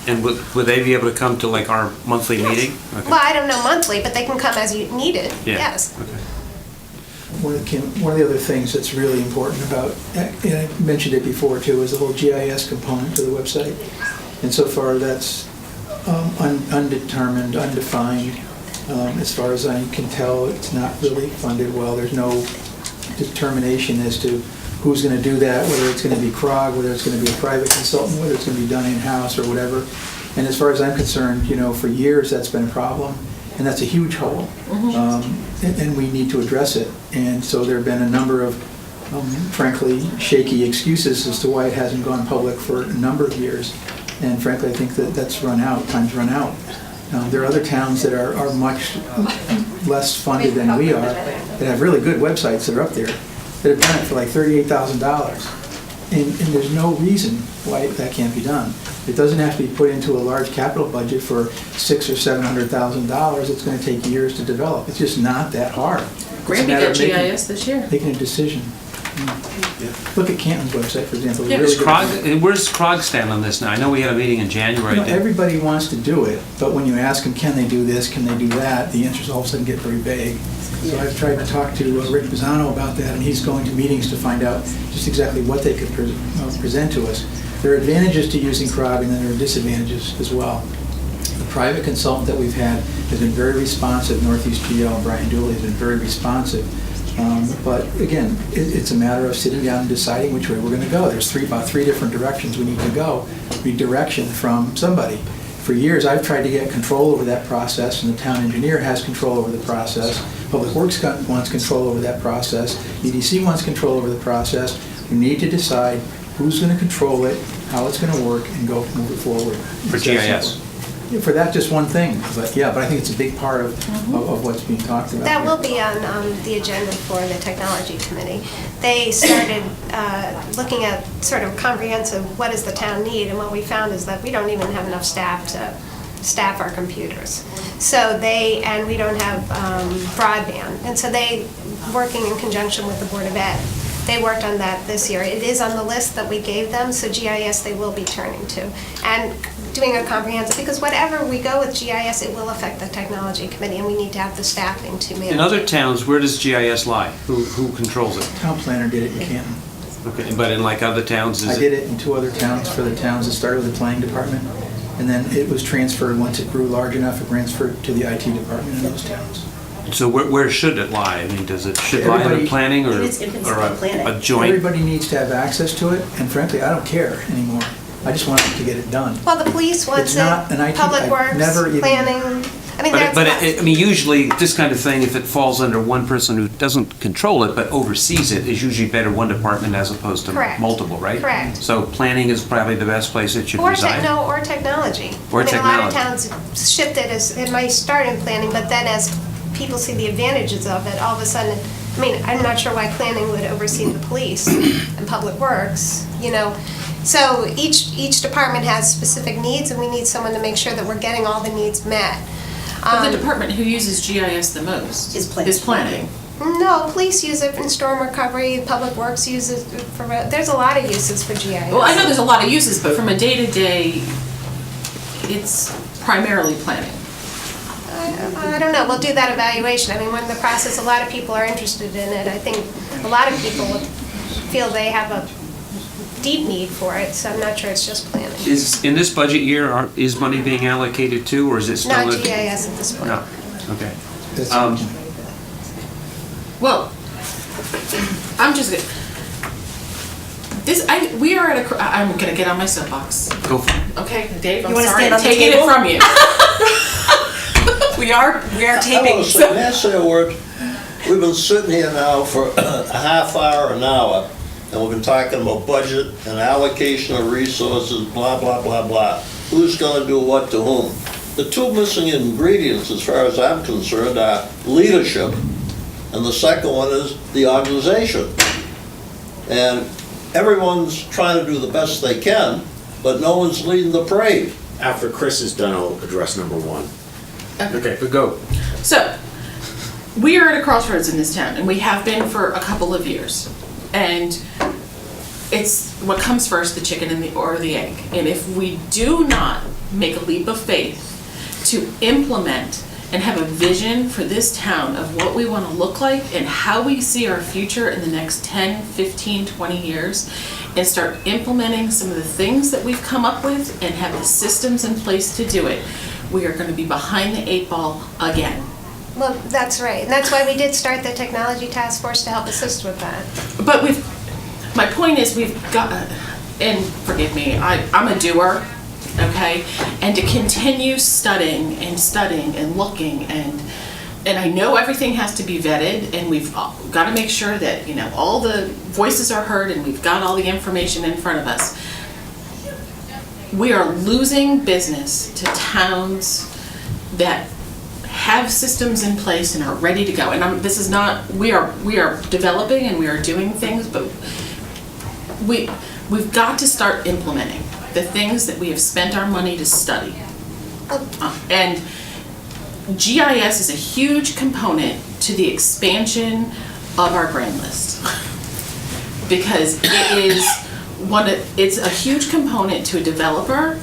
And would they be able to come to like our monthly meeting? Okay. Well, I don't know monthly, but they can come as you need it, Yeah. yes. Okay. One of the other things that's really important about, and I mentioned it before too, is the whole GIS component to the website. And so far, that's undetermined, undefined. As far as I can tell, it's not really funded well. There's no determination as to who's going to do that, whether it's going to be CROG, whether it's going to be a private consultant, whether it's going to be done in-house or whatever. And as far as I'm concerned, for years, that's been a problem, and that's a huge hole. And we need to address it. And so there have been a number of, frankly, shaky excuses as to why it hasn't gone public for a number of years. And frankly, I think that's run out, time's run out. There are other towns that are much less funded than we are, that have really good websites that are up there, that have done it for like $38,000. And there's no reason why that can't be done. It doesn't have to be put into a large capital budget for $600,000 or $700,000. It's going to take years to develop. It's just not that hard. It's a Granby matter got of GIS this year. making a decision. Look at Canton's website, for example. Yeah, Really Is good. CROG, where's CROG stand on this now? I know we had a meeting in January. Everybody wants to do it, but when you ask them, can they do this, can they do that, the answers all of a sudden get very vague. So I've tried to talk to Rick Pisano about that, and he's going to meetings to find out just exactly what they could present to us. There are advantages to using CROG, and then there are disadvantages as well. The private consultant that we've had has been very responsive. Northeast GL, Brian Dooley, has been very responsive. But again, it's a matter of sitting down and deciding which way we're going to go. There's about three different directions we need to go. We need direction from somebody. For years, I've tried to get control over that process, and the town engineer has control over the process. Public Works wants control over that process. EDC wants control over the process. We need to decide who's going to control it, how it's going to work, and move it forward. For It's that GIS. simple. for that just one thing, but yeah, but I think it's a big part of what's being talked about. That here. will be on the agenda for the technology committee. They started looking at sort of comprehensive, what does the town need? And what we found is that we don't even have enough staff to staff our computers. So and we don't have broadband. And so they, working in conjunction with the Board of Ed, they worked on that this year. It is on the list that we gave them, so GIS they will be turning to. And doing a comprehensive, because whatever we go with GIS, it will affect the technology committee, and we need to have the staffing to be able In to. other towns, where does GIS lie? Who controls it? Town planner did it in Canton. Okay, but in like other towns, I is did it? it in 2 other towns for the towns that started with the planning department, and then it was transferred, once it grew large enough, it transferred to the IT department in those towns. So where should it lie? I mean, should lie under Everybody- planning or It's infancy or planning. a joint? Everybody needs to have access to it, and frankly, I don't care anymore. I just want them to get it done. Well, the police wants It's not an it, IT Public I've Works, never even- planning, I mean, But that's. I mean, usually, this kind of thing, if it falls under one person who doesn't control it but oversees it, is usually better one department as opposed to Correct. multiple, right? Correct. So planning is probably the best place it should Or reside. or technology. Or I mean, a lot of technology. towns shift it as, it might start in planning, but then as people see the advantages of it, all of a sudden, I mean, I'm not sure why planning would oversee the police and public works, you know? So each department has specific needs, and we need someone to make sure that we're getting all the needs met. But the department who uses GIS the most Is planning. is planning. No, police use it in storm recovery, public works uses it for, there's a lot of uses for GIS. Well, I know there's a lot of uses, but from a day-to-day, it's primarily planning. I don't know, we'll do that evaluation. I mean, when the process, a lot of people are interested in it. I think a lot of people feel they have a deep need for it, so I'm not sure it's just planning. Is, in this budget year, is money being allocated to, or is it still? Not a- GIS at this point. No, okay. That's- Well, I'm just, we are at I'm gonna get on my soapbox. Go for it. Okay, Dave, I'm You wanna sorry, stand I'm on the taking it table? from you. We are taping. May I say a word? We've been sitting here now for a half hour, an hour, and we've been talking about budget and allocation of resources, blah, blah, blah, blah. Who's gonna do what to whom? The 2 missing ingredients, as far as I'm concerned, are leadership, and the second one is the organization. And everyone's trying to do the best they can, but no one's leading the parade. After Chris is done, I'll address number 1. Okay, but go. So, we are at a crossroads in this town, and we have been for a couple of years. And it's what comes first, the chicken or the egg. And if we do not make a leap of faith to implement and have a vision for this town of what we want to look like and how we see our future in the next 10, 15, 20 years, and start implementing some of the things that we've come up with and have the systems in place to do it, we are going to be behind the 8 ball again. Well, that's right, and that's why we did start the technology task force to help assist with that. But my point is we've got, and forgive me, I'm a doer, okay? And to continue studying and looking and I know everything has to be vetted, and we've got to make sure that, you know, all the voices are heard and we've got all the information in front of us. We are losing business to towns that have systems in place and are ready to go. And this is not, we are developing and we are doing things, but we've got to start implementing the things that we have spent our money to study. And GIS is a huge component to the expansion of our grand list. Because it is it's a huge component to a developer,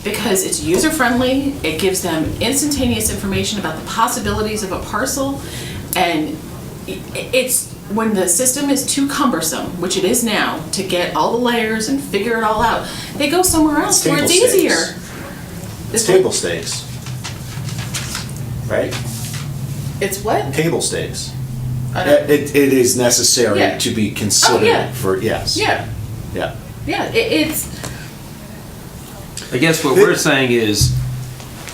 because it's user-friendly, it gives them instantaneous information about the possibilities of a parcel, and it's, when the system is too cumbersome, which it is now, to get all the layers and figure it all out, they go somewhere else where it's table easier. stakes. It's table stakes. Right? It's what? Table stakes. I don't- It is necessary Yeah. to be considered yeah. for, yes. Yeah, Yeah. yeah, it's, I guess what we're saying is,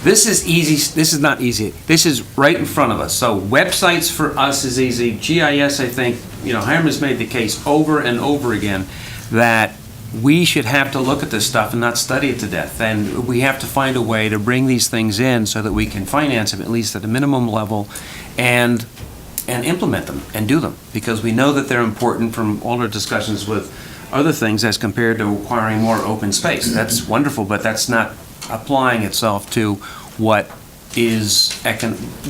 this is easy, this is not easy, this is right in front of us. So websites for us is easy, GIS, I think, you know, Hiram has made the case over and over again that we should have to look at this stuff and not study it to death. And we have to find a way to bring these things in so that we can finance them, at least at a minimum level, and implement them and do them. Because we know that they're important from all our discussions with other things as compared to acquiring more open space. That's wonderful, but that's not applying itself to what is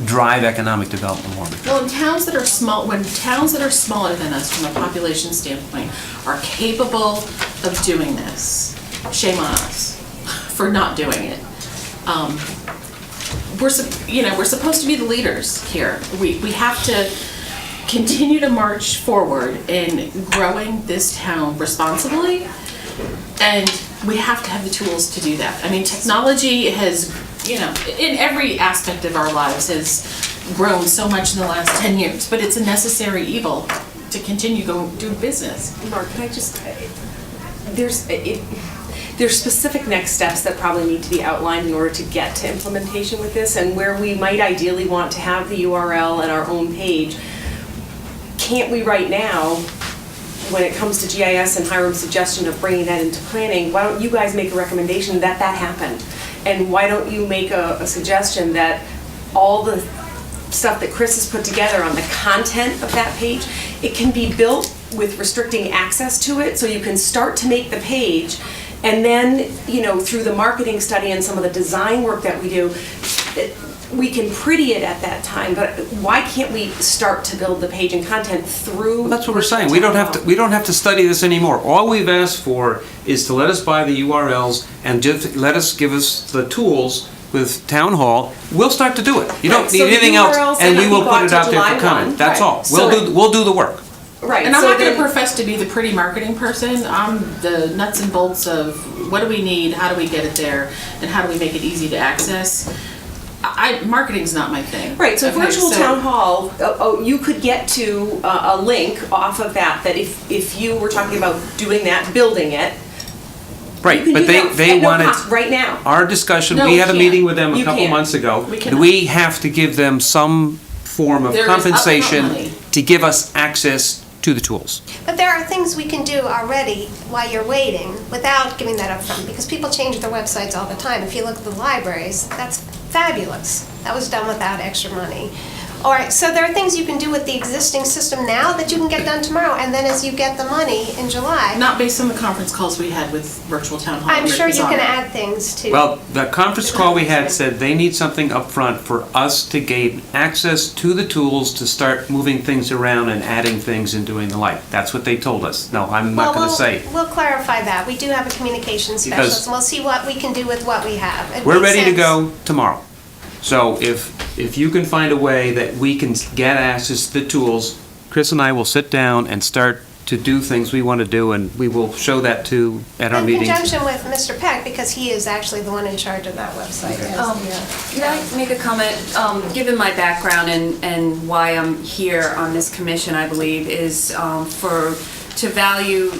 drive economic development more. Well, in towns that are small, when towns that are smaller than us from a population standpoint are capable of doing this, shame on us for not doing it. We're supposed to be the leaders here. We have to continue to march forward in growing this town responsibly, and we have to have the tools to do that. I mean, technology has, in every aspect of our lives has grown so much in the last 10 years, but it's a necessary evil to continue doing business. Mark, can I just, there's specific next steps that probably need to be outlined in order to get to implementation with this, and where we might ideally want to have the URL and our own page. Can't we right now, when it comes to GIS and Hiram's suggestion of bringing that into planning, why don't you guys make a recommendation that happened? And why don't you make a suggestion that all the stuff that Chris has put together on the content of that page, it can be built with restricting access to it, so you can start to make the page, and then, through the marketing study and some of the design work that we do, we can pretty it at that time. But why can't we start to build the page and content through? Well, that's what we're saying. We don't have to study this anymore. All we've asked for is to let us buy the URLs and just give us the tools with Town Hall. We'll start to do it. You don't need anything else, and we will put it out there for comment. That's all. We'll do the work. Right. And I'm not going to profess to be the pretty marketing person. I'm the nuts and bolts of what do we need, how do we get it there, and how do we make it easy to access. Marketing's not my thing. Right, so virtual town hall, you could get to a link off of that if you were talking about doing that, building it. Right, but they wanted right now. Our discussion. No, we had a can't. meeting with them a You couple can't. months ago. We cannot. We have to give them some form of There is compensation upfront money. to give us access to the tools. But there are things we can do already while you're waiting without giving that up front, because people change their websites all the time. If you look at the libraries, that's fabulous. That was done without extra money. All right, so there are things you can do with the existing system now that you can get done tomorrow, and then as you get the money in July. Not based on the conference calls we had with virtual town hall. I'm sure you can Design. add things to. Well, the conference call we had said they need something up front for us to gain access to the tools to start moving things around and adding things and doing the like. That's what they told us. No, I'm not going to say. We'll clarify that. We do have a communications specialist, and we'll see what we can do with what we have. It We're makes ready to sense. go tomorrow. So if you can find a way that we can get access to the tools, Chris and I will sit down and start to do things we want to do, and we will show that at our In meetings. conjunction with Mr. Peck, because he is actually the one in charge of that website. Can I make a comment? Given my background and why I'm here on this commission, I believe, is to value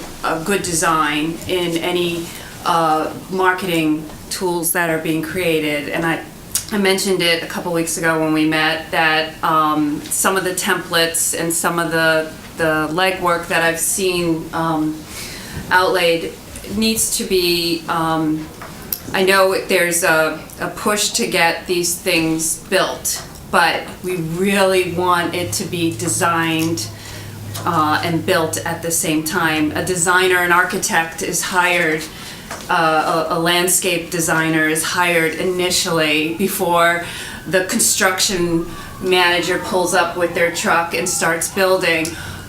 good design in any marketing tools that are being created. And I mentioned it a couple weeks ago when we met, that some of the templates and some of the legwork that I've seen outlaid needs to be, I know there's a push to get these things built, but we really want it to be designed and built at the same time. A designer, an architect is hired, a landscape designer is hired initially before the construction manager pulls up with their truck and starts building.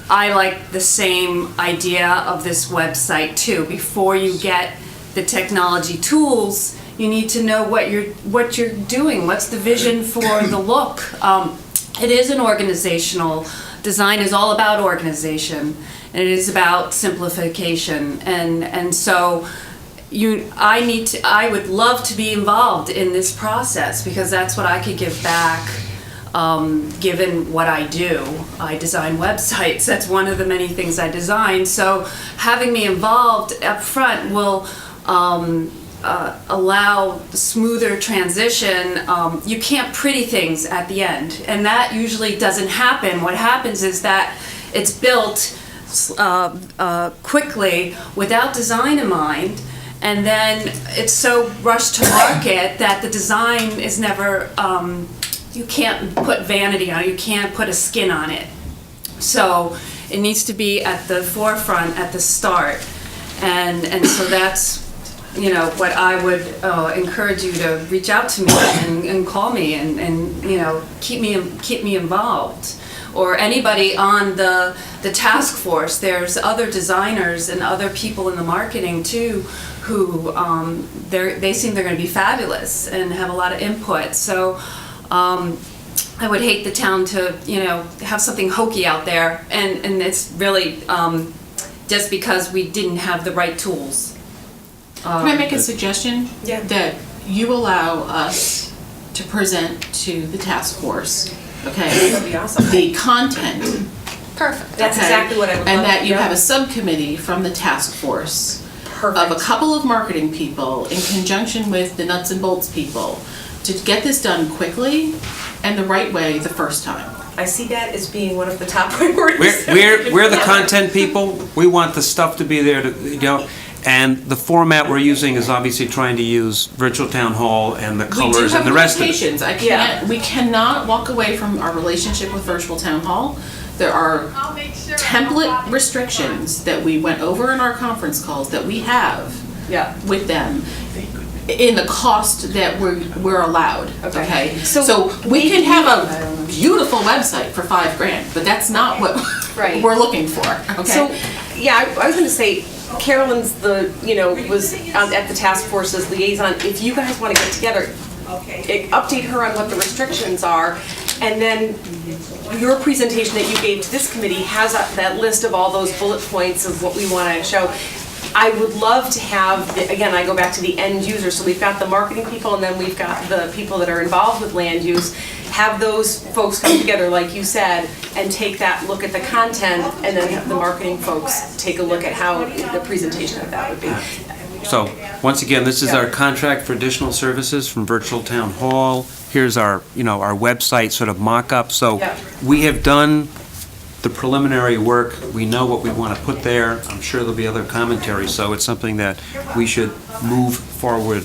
I like the same idea of this website too. Before you get the technology tools, you need to know what you're doing. What's the vision for the look? It is an organizational. Design is all about organization, and it is about simplification, and so I would love to be involved in this process, because that's what I could give back, given what I do. I design websites. That's one of the many things I design. So having me involved up front will allow smoother transition. You can't pretty things at the end, and that usually doesn't happen. What happens is that it's built, quickly without design in mind, and then it's so rushed to market that the design is never, you can't put vanity on it, you can't put a skin on it. So it needs to be at the forefront at the start. And so that's, you know, what I would encourage you to reach out to me and call me and you know, keep me involved. Or anybody on the task force. There's other designers and other people in the marketing too who they seem they're going to be fabulous and have a lot of input. So I would hate the town to, you know, have something hokey out there, and it's really just because we didn't have the right tools. Can I make a suggestion? Yeah. That you allow us to present to the task force, okay? That'd be awesome. The content. Perfect. That's okay? exactly what I would love. And that you Yeah. have a subcommittee from the task force Perfect. of a couple of marketing people in conjunction with the nuts and bolts people to get this done quickly and the right way the first time. I see that as being one of the top priorities. We're the content people. We want the stuff to be there to, you know, and the format we're using is obviously trying to use virtual town hall and the colors and the rest of it. We do have limitations. I can't, we cannot walk away from our relationship with virtual town hall. There are template restrictions that we went over in our conference calls that we have Yeah. with them in the cost that we're allowed, okay? So we can have a beautiful website for $5,000, but that's not what Right. we're looking for, okay? So, yeah, I was gonna say, Carolyn's was at the task force's liaison. If you guys wanna get together, update her on what the restrictions are, and then your presentation that you gave to this committee has that list of all those bullet points of what we wanna show. I would love to have, again, I go back to the end user, so we've got the marketing people and then we've got the people that are involved with land use. Have those folks come together, like you said, and take that look at the content, and then have the marketing folks take a look at how the presentation of that would be. So, once again, this is our contract for additional services from Virtual Town Hall. Here's our, you know, our website sort of mock-up. So, Yeah. we have done the preliminary work. We know what we want to put there. I'm sure there'll be other commentary, so it's something that we should move forward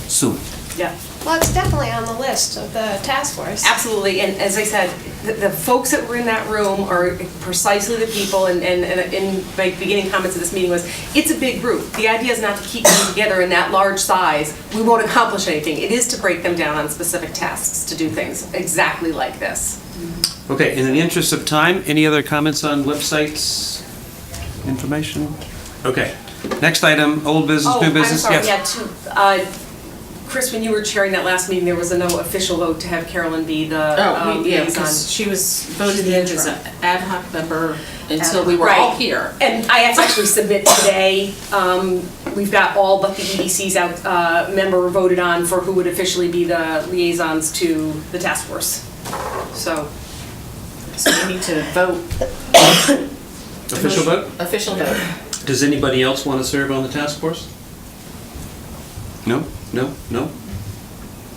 soon. Yeah. Well, it's definitely on the list of the task force. Absolutely, and as I said, the folks that were in that room are precisely the people, and in my beginning comments of this meeting was, it's a big group. The idea is not to keep them together in that large size. We won't accomplish anything. It is to break them down on specific tasks to do things exactly like this. Okay, in the interest of time, any other comments on websites, information? Okay, next item, old business, new business? Oh, I'm sorry, Yes. Chris, when you were chairing that last meeting, there was no official vote to have Carolyn be the Yeah, liaison. because she was voted in as an ad hoc member until we were all Right. here. And I have to actually submit today, we've got all but the EDC's member voted on for who would officially be the liaisons to the task force. So, we need to vote. Official vote? Official vote. Does anybody else want to serve on the task force? No? No? No?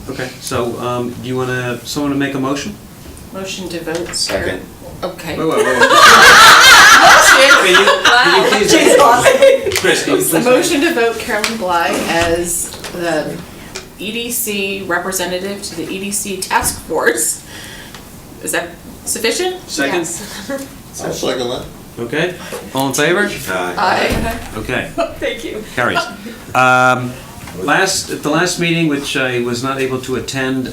Okay, so, do you want to, someone to make a motion? Motion to vote. Second. Okay. Wait. Can you please? Chris, can you please? Motion to vote Carolyn Bly as the EDC representative to the EDC task force. Is that sufficient? Second? I'll second that. Okay, all in favor? Aye. Okay, thank you. carries. At the last meeting, which I was not able to attend,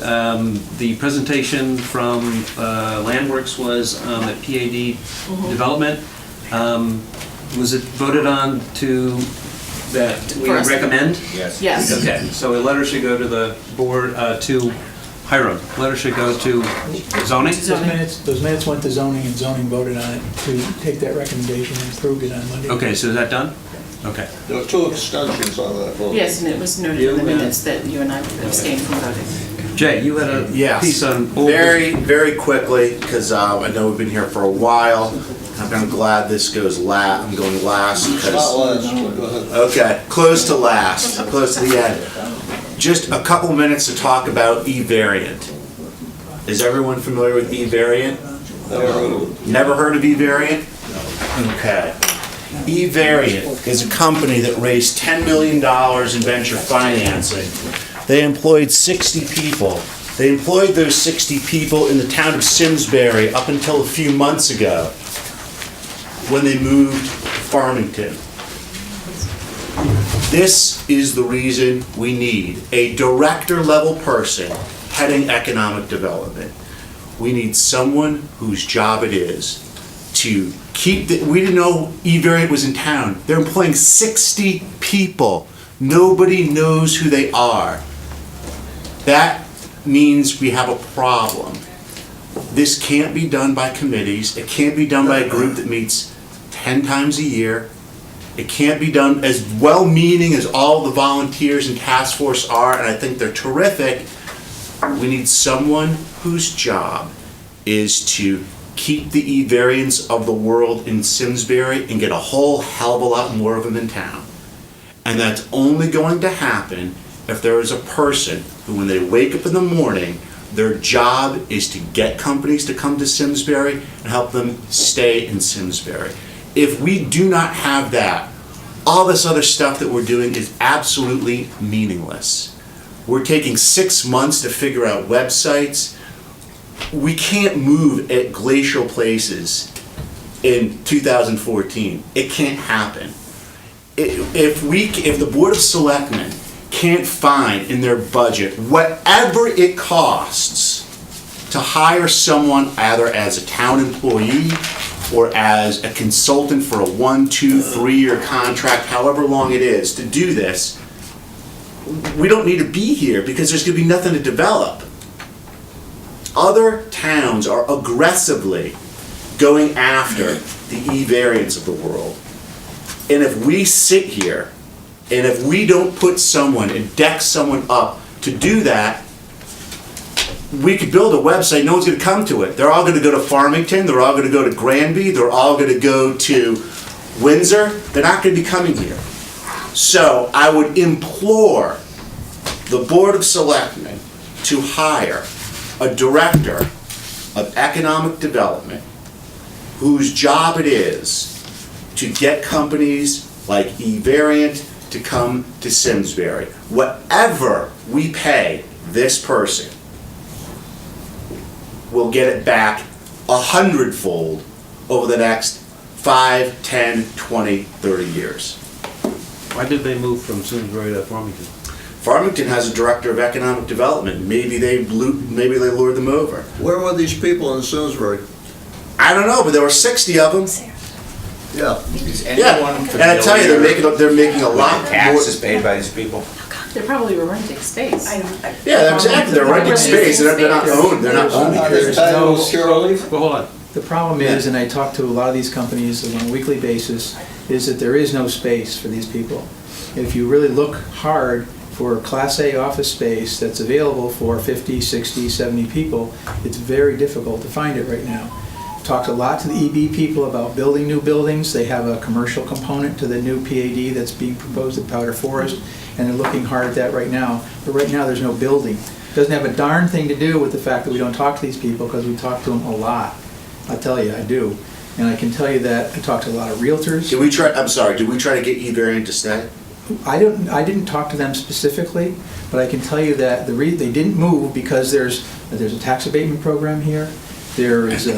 the presentation from Landworks was at PAD Development. Was it voted on to, that we For us to- recommend? Yes. Yes. Okay, so a letter should go to the board, to Hiram. Letter should go to zoning? Those minutes went to zoning, and zoning voted on it to take that recommendation and approved it on Monday. Okay, so is that done? Okay. There were two abstentions on that vote. Yes, and it was noted in the minutes that you and I abstained from voting. Jay, you had a Yes. piece on old Very quickly, because I know we've been here for a while. I'm glad this goes last. I'm going last Not because, last, but go ahead. okay, close to last, close to the end. Just a couple minutes to talk about E-variant. Is everyone familiar with E-variant? Never heard of it. Never heard of E-variant? Okay. eVariant is a company that raised $10 million in venture financing. They employed 60 people. They employed those 60 people in the town of Simsbury up until a few months ago when they moved to Farmington. This is the reason we need a director-level person heading economic development. We need someone whose job it is to keep we didn't know eVariant was in town. They're employing 60 people. Nobody knows who they are. That means we have a problem. This can't be done by committees. It can't be done by a group that meets 10 times a year. It can't be done as well-meaning as all the volunteers and task force are, and I think they're terrific. We need someone whose job is to keep the eVariants of the world in Simsbury and get a whole hell of a lot more of them in town. And that's only going to happen if there is a person who, when they wake up in the morning, their job is to get companies to come to Simsbury and help them stay in Simsbury. If we do not have that, all this other stuff that we're doing is absolutely meaningless. We're taking 6 months to figure out websites. We can't move at glacial places in 2014. It can't happen. If the Board of Selectmen can't find in their budget whatever it costs to hire someone either as a town employee or as a consultant for a 1, 2, 3-year contract, however long it is, to do this, we don't need to be here because there's going to be nothing to develop. Other towns are aggressively going after the eVariants of the world. And if we sit here, and if we don't put someone and deck someone up to do that, we could build a website, no one's going to come to it. They're all going to go to Farmington, they're all going to go to Granby, they're all going to go to Windsor. They're not going to be coming here. So I would implore the Board of Selectmen to hire a director of economic development whose job it is to get companies like eVariant to come to Simsbury. Whatever we pay this person, we'll get it back 100-fold over the next 5, 10, 20, 30 years. Why did they move from Simsbury to Farmington? Farmington has a director of economic development. Maybe they lured them over. Where were these people in Simsbury? I don't know, but there were 60 of them. Yeah. Yeah, and I tell you, they're making a lot more. Taxes paid by these people. They probably were renting space. Yeah, exactly. They're renting space. They're not owned. They're not owned. There's no no- secure leave? Well, hold on. The problem is, and I talk to a lot of these companies on a weekly basis, is that there is no space for these people. If you really look hard for Class A office space that's available for 50, 60, 70 people, it's very difficult to find it right now. Talked a lot to the EB people about building new buildings. They have a commercial component to the new PAD that's being proposed at Powder Forest, and they're looking hard at that right now. But right now, there's no building. It doesn't have a darn thing to do with the fact that we don't talk to these people, because we talk to them a lot. I tell you, I do. And I can tell you that I talked to a lot of realtors. Did we try to get eVariant to stay? I didn't talk to them specifically, but I can tell you that they didn't move because there's a tax abatement program here. There is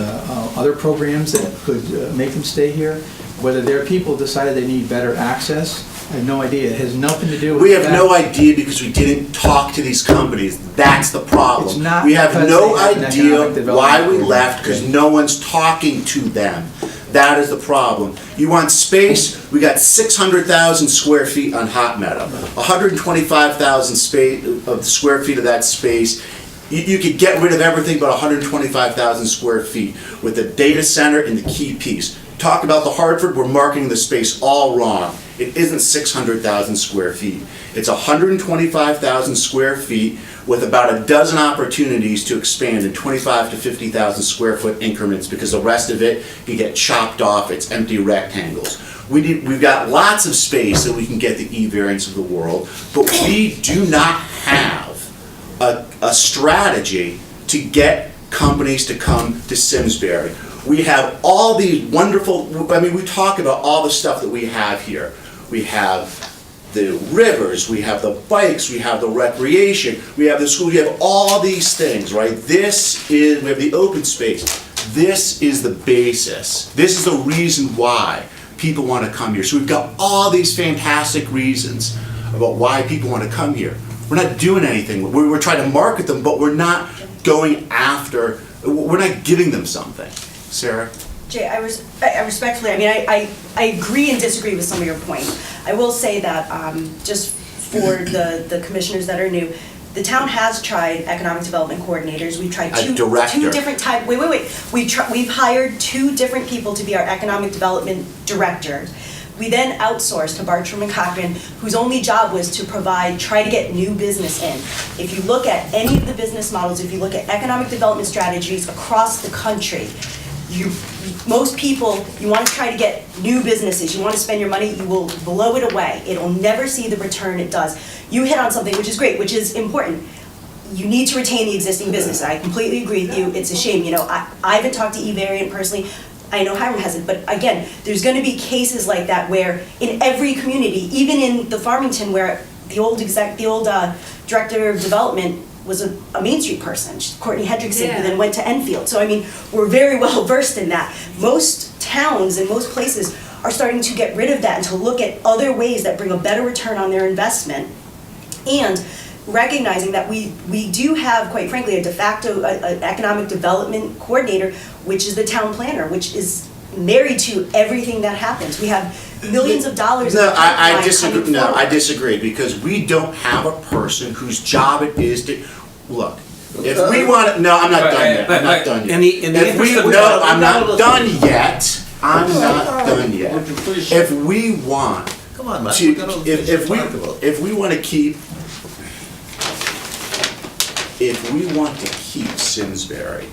other programs that could make them stay here. Whether their people decided they need better access, I have no idea. It has nothing to do with We have that. no idea because we didn't talk to these companies. That's the problem. It's not We have because no they have an idea economic development why we program. left because no one's talking to them. That is the problem. You want space? We got 600,000 square feet on Hot Meadow. 125,000 square feet of that space. You could get rid of everything but 125,000 square feet with the data center and the key piece. Talk about the Hartford, we're marking the space all wrong. It isn't 600,000 square feet. It's 125,000 square feet with about a dozen opportunities to expand in 25 to 50,000 square foot increments because the rest of it can get chopped off. It's empty rectangles. We've got lots of space that we can get the eVariants of the world, but we do not have a strategy to get companies to come to Simsbury. We have all these wonderful, I mean, we talk about all the stuff that we have here. We have the rivers, we have the bikes, we have the recreation, we have the school, we have all these things, right? We have the open space. This is the basis. This is the reason why people want to come here. So we've got all these fantastic reasons about why people want to come here. We're not doing anything. We're trying to market them, but we're not going after, we're not giving them something. Sarah? Jay, I respectfully, I mean, I agree and disagree with some of your points. I will say that, just for the commissioners that are new, the town has tried economic development coordinators. We've tried two different types. Wait. We've hired 2 different people to be our economic development director. We then outsourced to Bartram and Cochran, whose only job was to try to get new business in. If you look at any of the business models, if you look at economic development strategies across the country, most people, you want to try to get new businesses, you want to spend your money, you will blow it away. It'll never see the return it does. You hit on something which is great, which is important. You need to retain the existing business. I completely agree with you. It's a shame. You know, I haven't talked to eVariant personally. I know Hiram hasn't, but again, there's going to be cases like that where in every community, even in the Farmington, where the old director of development was a Main Street person, Courtney Hendrickson, who then went to Enfield. So I mean, we're very well versed in that. Most towns and most places are starting to get rid of that and to look at other ways that bring a better return on their investment, and recognizing that we do have, quite frankly, a de facto economic development coordinator, which is the town planner, which is married to everything that happens. We have millions of dollars. No, I disagree. No, I disagree, because we don't have a person whose job it is to look. If we want, no, I'm not done yet. I'm not done yet. I'm not done yet. I'm not done yet. If we want to, if we want to keep. If we want to keep Simsbury,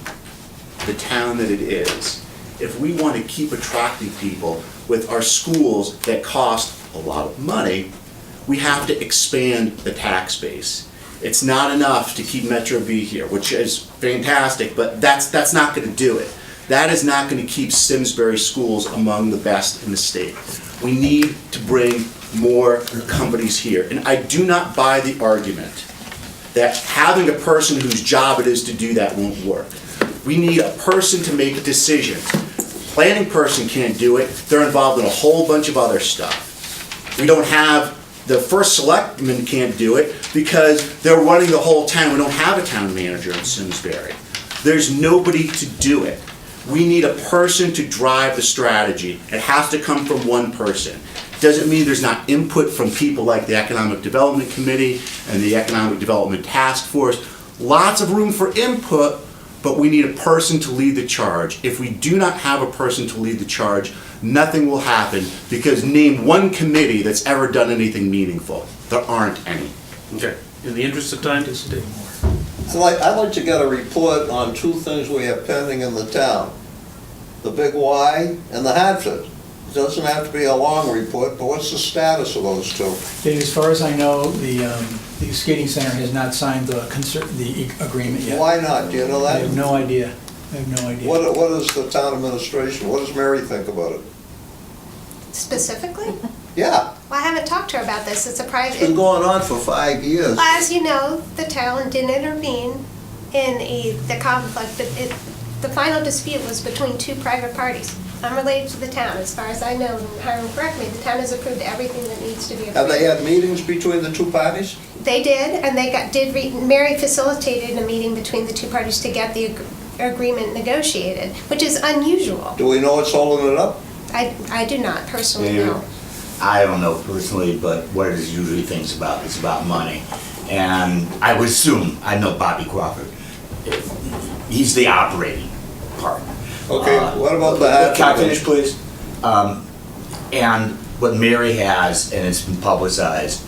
the town that it is, if we want to keep attracting people with our schools that cost a lot of money, we have to expand the tax base. It's not enough to keep Metro B here, which is fantastic, but that's not going to do it. That is not going to keep Simsbury schools among the best in the state. We need to bring more companies here. And I do not buy the argument that having a person whose job it is to do that won't work. We need a person to make decisions. Planning person can't do it. They're involved in a whole bunch of other stuff. We don't have, the first selectman can't do it because they're running the whole town. We don't have a town manager in Simsbury. There's nobody to do it. We need a person to drive the strategy. It has to come from one person. Doesn't mean there's not input from people like the Economic Development Committee and the Economic Development Task Force. Lots of room for input, but we need a person to lead the charge. If we do not have a person to lead the charge, nothing will happen, because name one committee that's ever done anything meaningful. There aren't any. Okay. In the interest of time, just stay more. I'd like to get a report on 2 things we have pending in the town. The Big Y and the Hartford. It doesn't have to be a long report, but what's the status of those 2? As far as I know, the skating center has not signed the agreement yet. Why not? Do you know that? I have no idea. What is the town administration, what does Mary think about it? Specifically? Yeah. Well, I haven't talked to her about this. It's a private. It's been going on for 5 years. As you know, the town didn't intervene in the conflict, but the final dispute was between 2 private parties, unrelated to the town. As far as I know, and Hiram, correct me, the town has approved everything that needs to be approved. Have they had meetings between the 2 parties? They did, and Mary facilitated a meeting between the 2 parties to get the agreement negotiated, which is unusual. Do we know what's holding it up? I do not personally Mayor, know. I don't know personally, but what it is usually things about, it's about money. And I would assume, I know Bobby Crawford, he's the operating partner. Okay, what about the Can I finish, please? And what Mary has, and it's been publicized,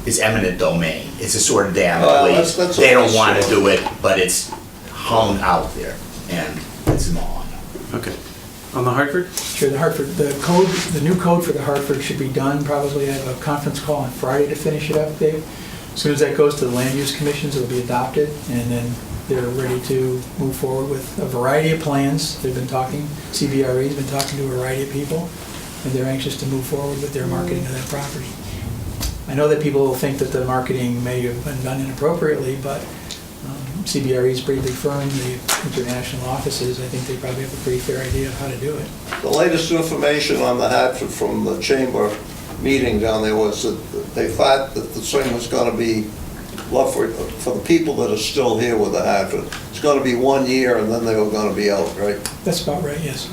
is eminent domain. It's a sort of Damocles. They don't want to do it, but it's hung out there, and it's all. Okay. On the Hartford? Sure, the Hartford, the new code for the Hartford should be done. Probably I have a conference call on Friday to finish it up, Dave. As soon as that goes to the land use commissions, it'll be adopted, and then They're ready to move forward with a variety of plans. They've been talking, CBRE's been talking to a variety of people, and they're anxious to move forward with their marketing of that property. I know that people think that the marketing may have been done inappropriately, but CBRE is a pretty big firm, the international offices, I think they probably have a pretty fair idea of how to do it. The latest information on the Hartford from the chamber meeting down there was that they thought that the thing was gonna be, well, for the people that are still here with the Hartford, it's gonna be 1 year and then they were gonna be out, right? That's about right, yes.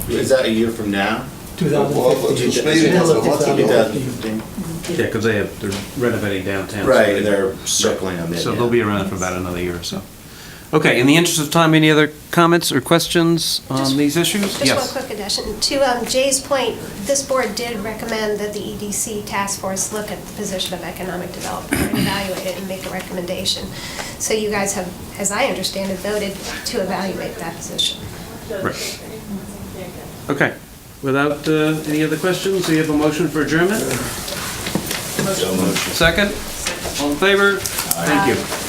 Is that a year from now? 2015. This meeting was a month ago. 2015. Yeah, because they're renovating downtown. Right, and they're circling them in. So yeah. they'll be around for about another year or so. Okay, in the interest of time, any other comments or questions on these issues? Just one quick addition. To Jay's point, this board did recommend that the EDC task force look at the position of economic development and evaluate it and make a recommendation. So you guys have, as I understand it, voted to evaluate that position. Right. Okay, without any other questions, we have a motion for adjournment? So motion. Second? All in favor? Thank you.